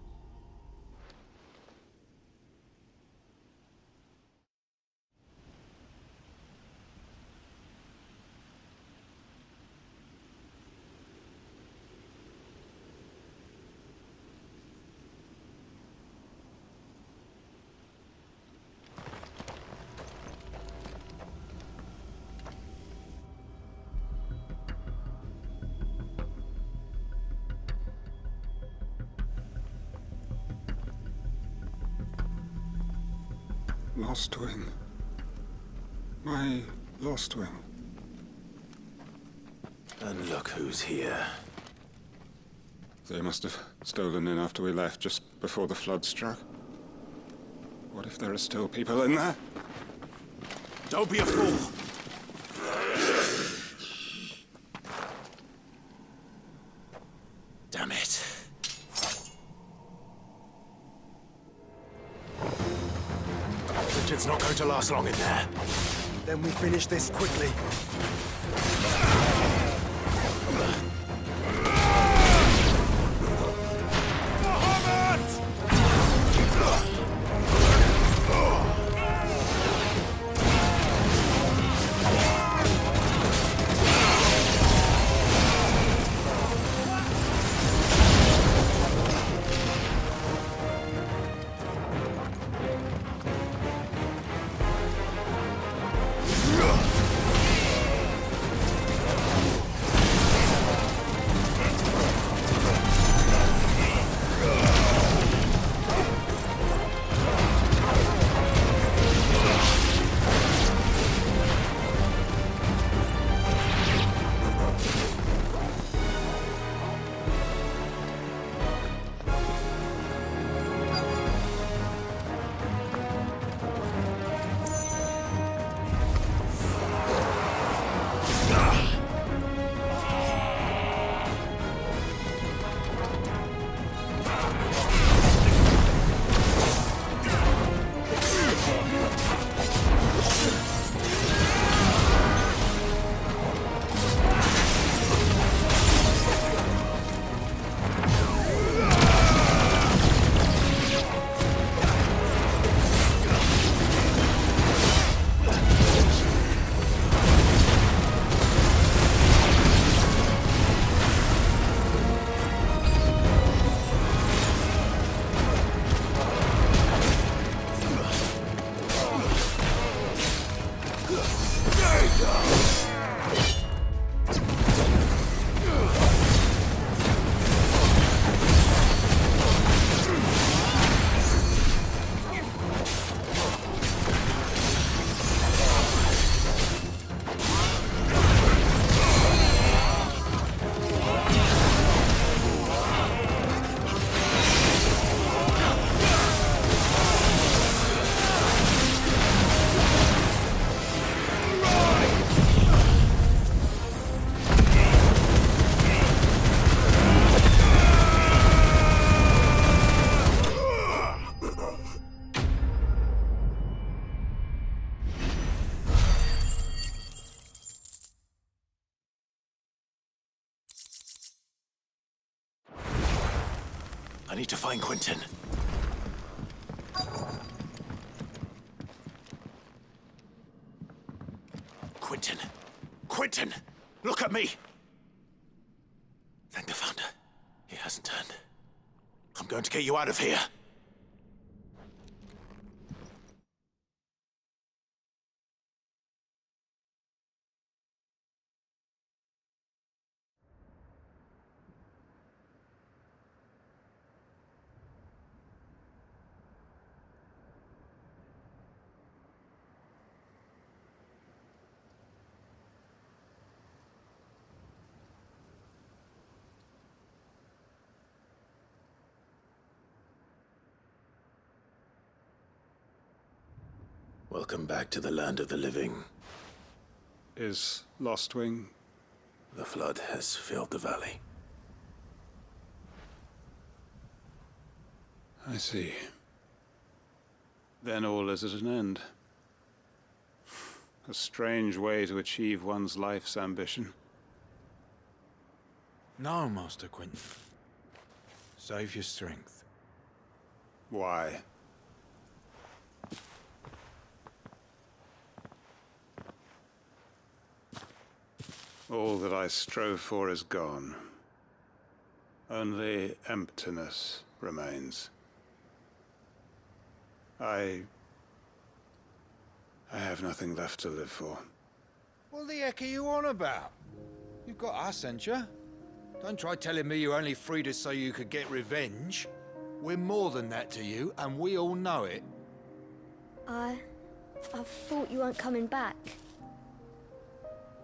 Lostwing. My Lostwing. And look who's here. They must have stolen in after we left, just before the flood struck. What if there are still people in there? Don't be a fool! Damn it. Richard's not going to last long in there. Then we finish this quickly. I need to find Quentin. Quentin! Quentin! Look at me! Thank the Founder. He hasn't turned. I'm going to get you out of here. Welcome back to the land of the living. Is Lostwing? The flood has filled the valley. I see. Then all is at an end. A strange way to achieve one's life's ambition. No, Master Quentin. Save your strength. Why? All that I strove for is gone. Only emptiness remains. I have nothing left to live for. What the heck are you on about? You've got us, ain't you? Don't try telling me you only freed us so you could get revenge. We're more than that to you, and we all know it. I I thought you weren't coming back.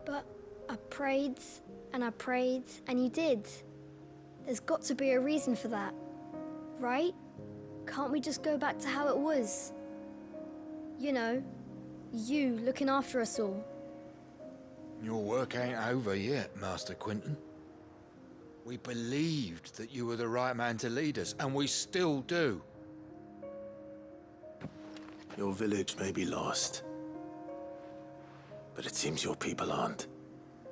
But I prayed, and you did. There's got to be a reason for that, right? Can't we just go back to how it was? You know, you looking after us all. Your work ain't over yet, Master Quinton. We believed that you were the right man to lead us, and we still do. Your village may be lost, but it seems your people aren't,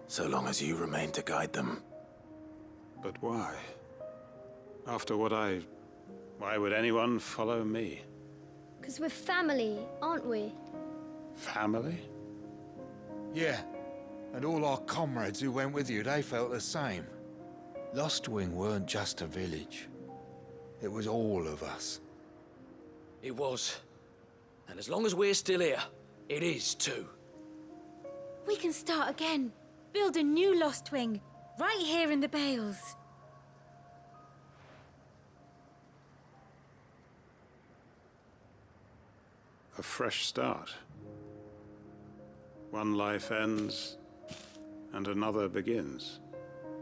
so long as you remain to guide them. But why? After what why would anyone follow me? 'Cause we're family, aren't we? Family? Yeah, and all our comrades who went with you, they felt the same. Lostwing weren't just a village. It was all of us. It was. And as long as we're still here, it is too. We can start again. Build a new Lostwing, right here in the Bales. A fresh start. One life ends, and another begins.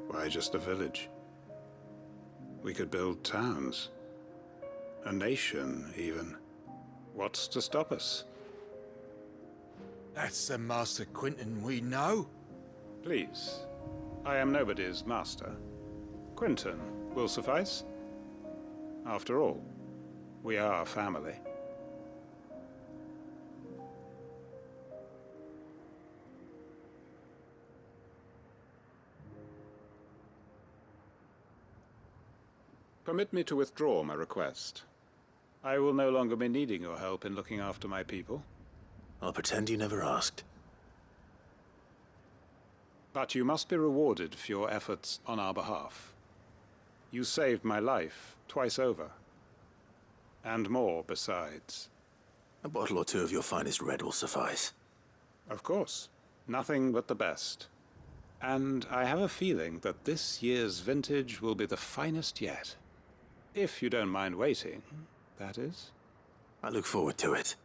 Why just a village? We could build towns. A nation, even. What's to stop us? That's the Master Quinton we know. Please. I am nobody's master. Quinton will suffice. After all, we are family. Permit me to withdraw my request. I will no longer be needing your help in looking after my people. I'll pretend you never asked. But you must be rewarded for your efforts on our behalf. You saved my life twice over. And more besides. A bottle or two of your finest red will suffice. Of course. Nothing but the best. And I have a feeling that this year's vintage will be the finest yet. If you don't mind waiting, that is. I look forward to it.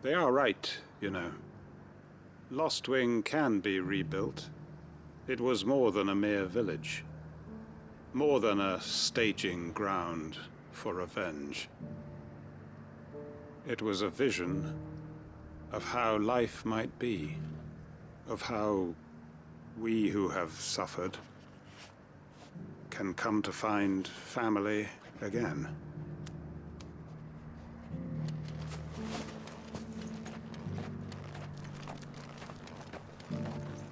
They are right, you know. Lostwing can be rebuilt. It was more than a mere village. More than a staging ground for revenge. It was a vision of how life might be. Of how we who have suffered can come to find family again.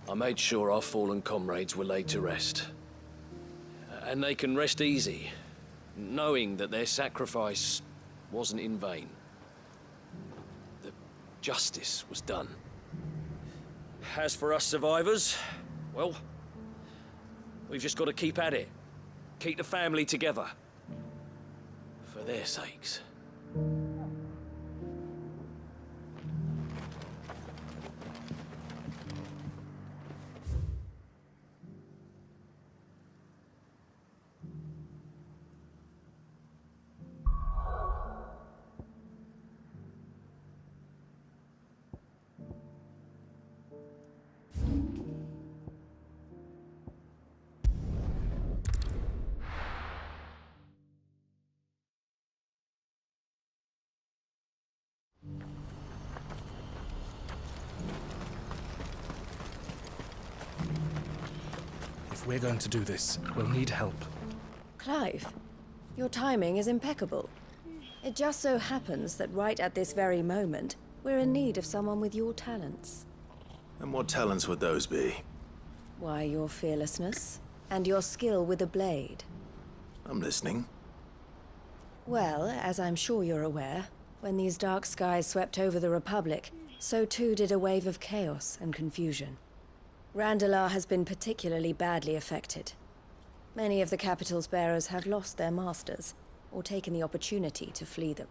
I made sure our fallen comrades were laid to rest. And they can rest easy, knowing that their sacrifice wasn't in vain. That justice was done. As for us survivors, well, we've just got to keep at it. Keep the family together. For their sakes. If we're going to do this, we'll need help. Clive, your timing is impeccable. It just so happens that right at this very moment, we're in need of someone with your talents. And what talents would those be? Why, your fearlessness, and your skill with a blade. I'm listening. Well, as I'm sure you're aware, when these dark skies swept over the Republic, so too did a wave of chaos and confusion. Randalar has been particularly badly affected. Many of the capital's bearers have lost their masters, or taken the opportunity to flee them.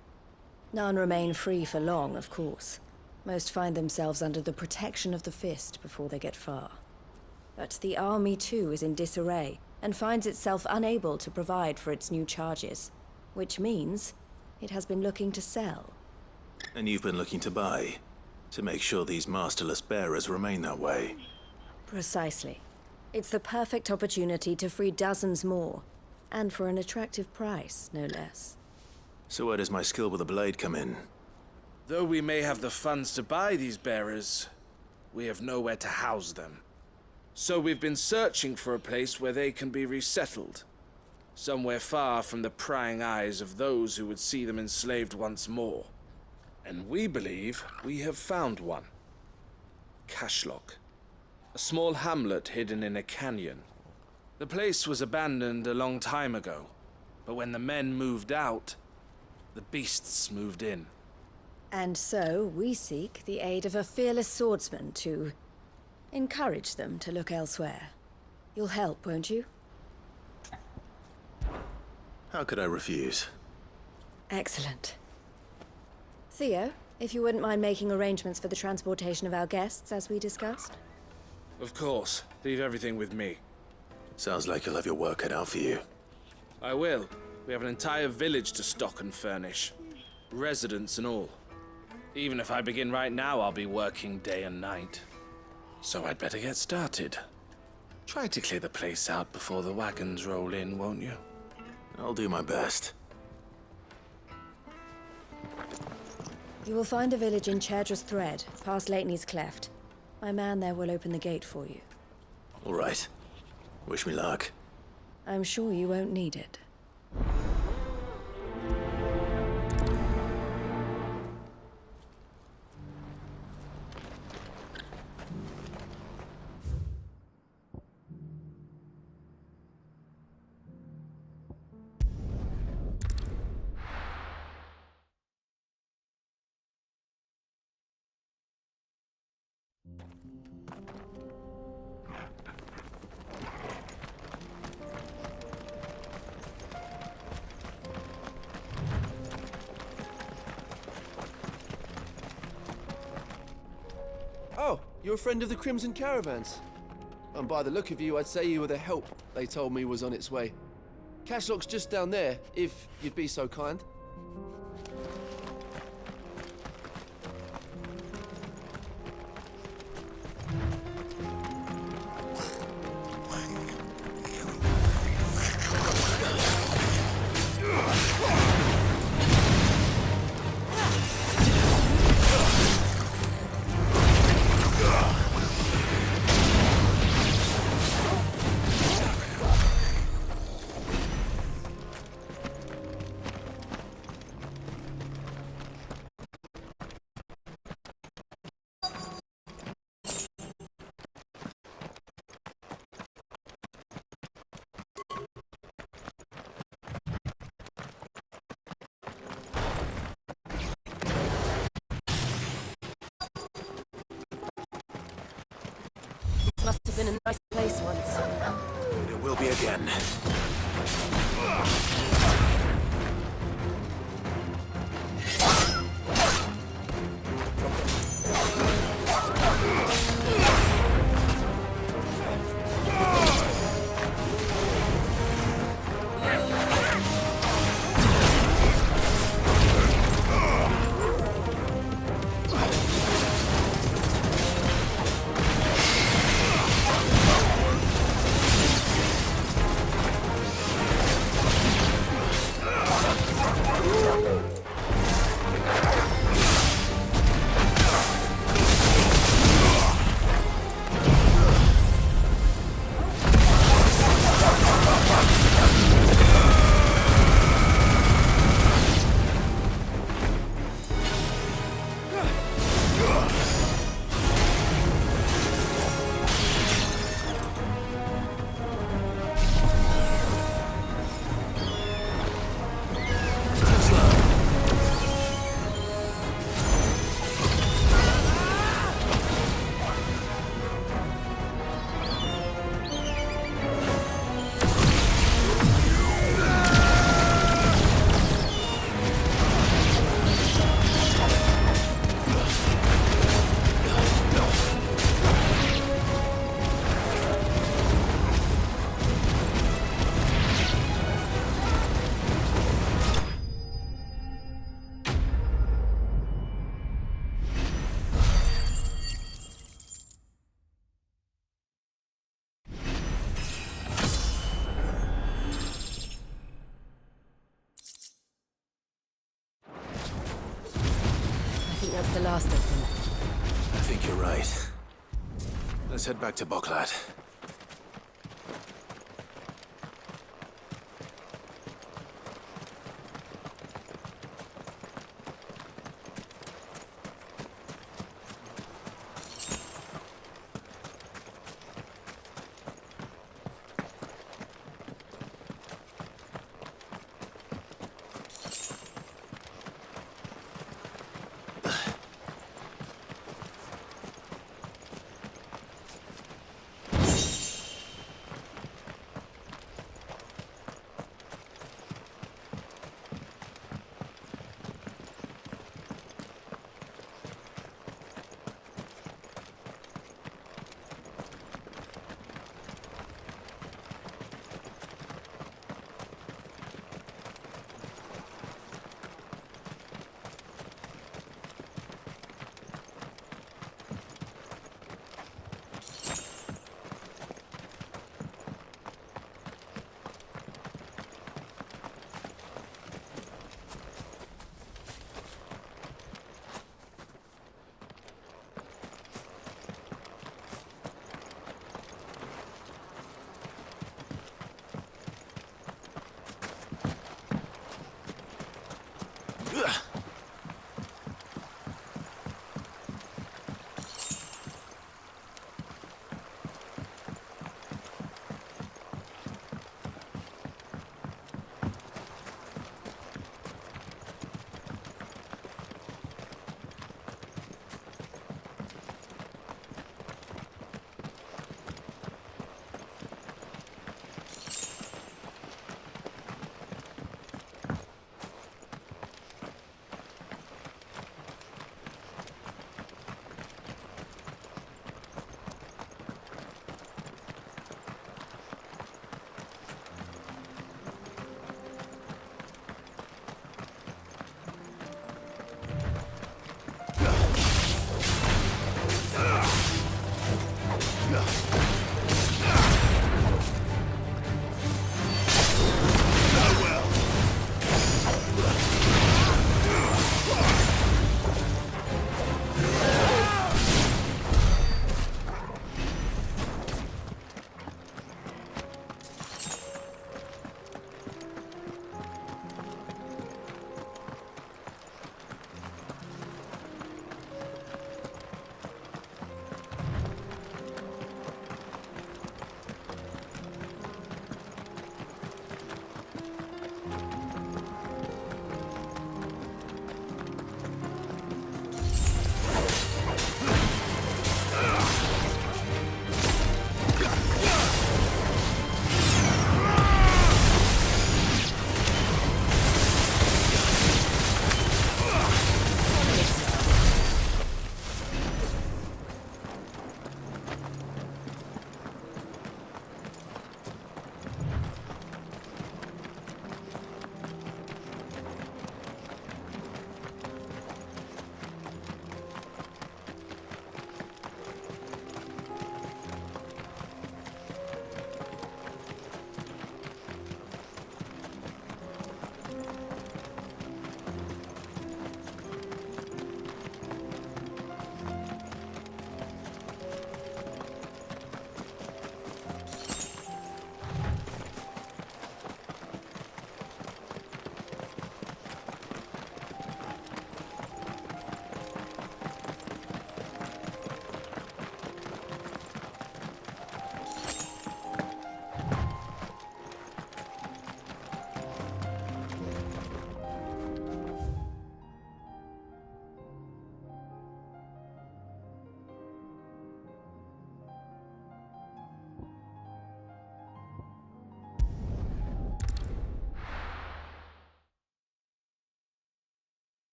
None remain free for long, of course. Most find themselves under the protection of the Fist before they get far. But the army too is in disarray, and finds itself unable to provide for its new charges, which means it has been looking to sell. And you've been looking to buy, to make sure these masterless bearers remain that way. Precisely. It's the perfect opportunity to free dozens more, and for an attractive price, no less. So where does my skill with a blade come in? Though we may have the funds to buy these bearers, we have nowhere to house them. So we've been searching for a place where they can be resettled. Somewhere far from the prying eyes of those who would see them enslaved once more. And we believe we have found one. Cashlock. A small hamlet hidden in a canyon. The place was abandoned a long time ago, but when the men moved out, the beasts moved in. And so we seek the aid of a fearless swordsman to encourage them to look elsewhere. You'll help, won't you? How could I refuse? Excellent. Theo, if you wouldn't mind making arrangements for the transportation of our guests, as we discussed? Of course. Leave everything with me. Sounds like you'll have your work cut out for you. I will. We have an entire village to stock and furnish. Residents and all. Even if I begin right now, I'll be working day and night. So I'd better get started. Try to clear the place out before the wagons roll in, won't you? I'll do my best. You will find a village in Chairdras Thread, past Lateney's Cleft. My man there will open the gate for you. All right. Wish me luck. I'm sure you won't need it. Oh, you're a friend of the Crimson Caravans. And by the look of you, I'd say you were the help they told me was on its way. Cashlock's just down there, if you'd be so kind. Must have been a nice place once. It will be again. That's the last of them. I think you're right. Let's head back to Boklad.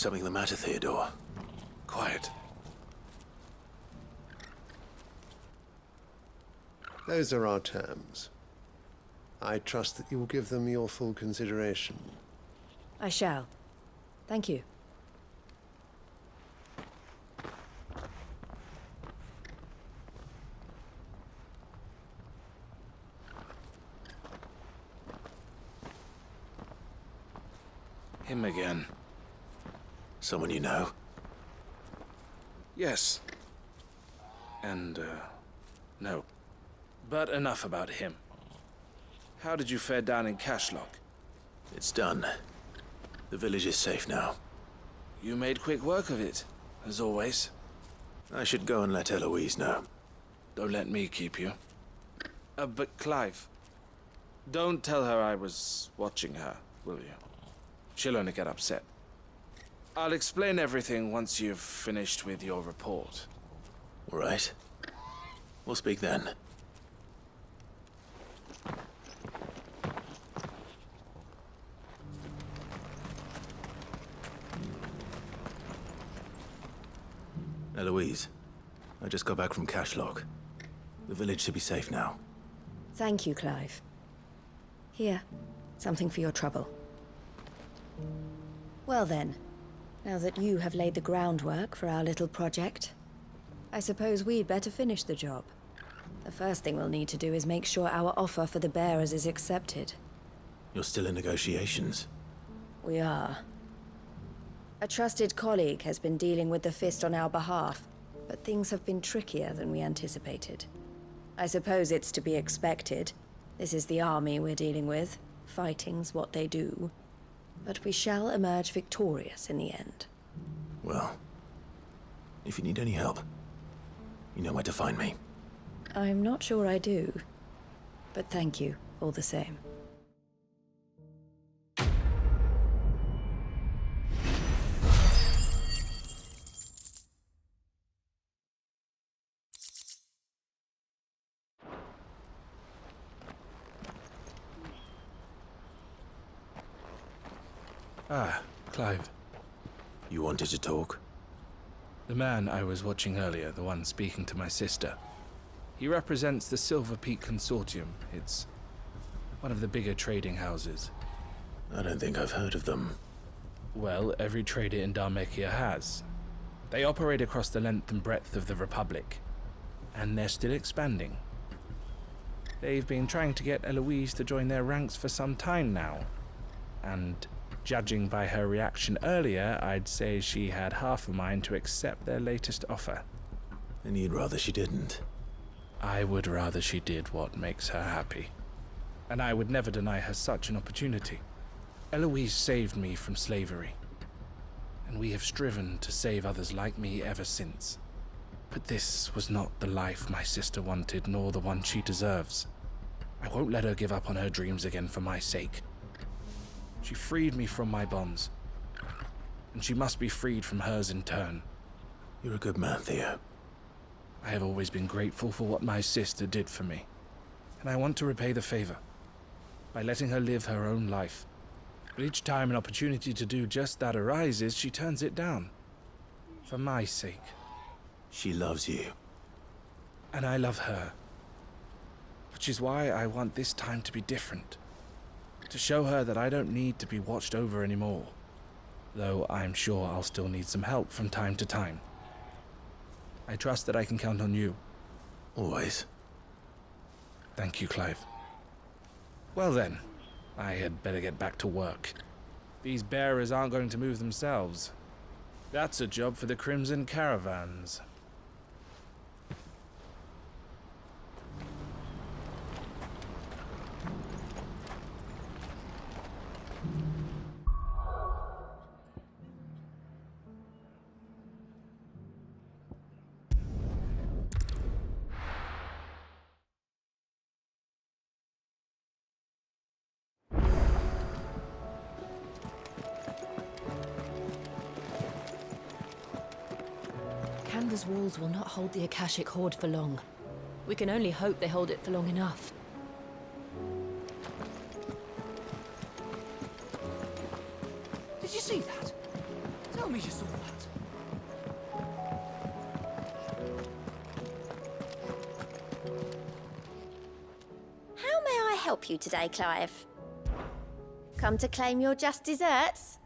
Something the matter, Theodore? Quiet. Those are our terms. I trust that you will give them your full consideration. I shall. Thank you. Him again. Someone you know? Yes. And, no. But enough about him. How did you fare down in Cashlock? It's done. The village is safe now. You made quick work of it, as always. I should go and let Eloise know. Don't let me keep you. But Clive, don't tell her I was watching her, will you? She'll only get upset. I'll explain everything once you've finished with your report. All right. We'll speak then. Eloise, I just got back from Cashlock. The village should be safe now. Thank you, Clive. Here, something for your trouble. Well then, now that you have laid the groundwork for our little project, I suppose we'd better finish the job. The first thing we'll need to do is make sure our offer for the bearers is accepted. You're still in negotiations? We are. A trusted colleague has been dealing with the Fist on our behalf, but things have been trickier than we anticipated. I suppose it's to be expected. This is the army we're dealing with. Fighting's what they do. But we shall emerge victorious in the end. Well, if you need any help, you know where to find me. I'm not sure I do, but thank you all the same. Ah, Clive. You wanted to talk? The man I was watching earlier, the one speaking to my sister. He represents the Silver Peak Consortium. It's one of the bigger trading houses. I don't think I've heard of them. Well, every trader in Dhalmekia has. They operate across the length and breadth of the Republic, and they're still expanding. They've been trying to get Eloise to join their ranks for some time now, and judging by her reaction earlier, I'd say she had half a mind to accept their latest offer. And you'd rather she didn't? I would rather she did what makes her happy. And I would never deny her such an opportunity. Eloise saved me from slavery, and we have striven to save others like me ever since. But this was not the life my sister wanted, nor the one she deserves. I won't let her give up on her dreams again for my sake. She freed me from my bonds, and she must be freed from hers in turn. You're a good man, Theo. I have always been grateful for what my sister did for me, and I want to repay the favor by letting her live her own life. But each time an opportunity to do just that arises, she turns it down. For my sake. She loves you. And I love her. Which is why I want this time to be different. To show her that I don't need to be watched over anymore. Though I'm sure I'll still need some help from time to time. I trust that I can count on you. Always. Thank you, Clive. Well then, I had better get back to work. These bearers aren't going to move themselves. That's a job for the Crimson Caravans. Kanda's walls will not hold the Akashic Horde for long. We can only hope they hold it for long enough. Did you see that? Tell me you saw that. How may I help you today, Clive? Come to claim your just desserts?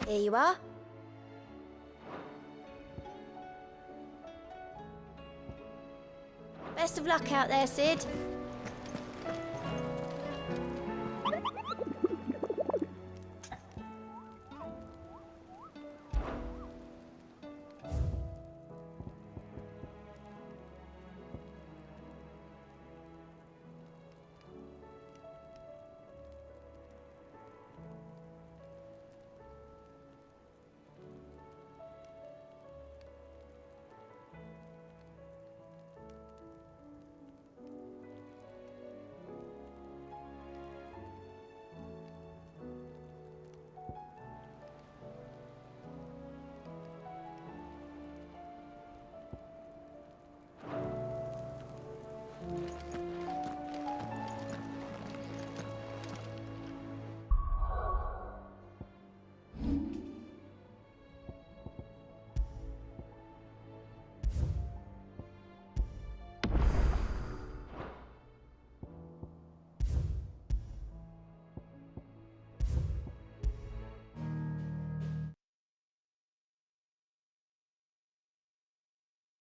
Here you are. Best of luck out there, Sid.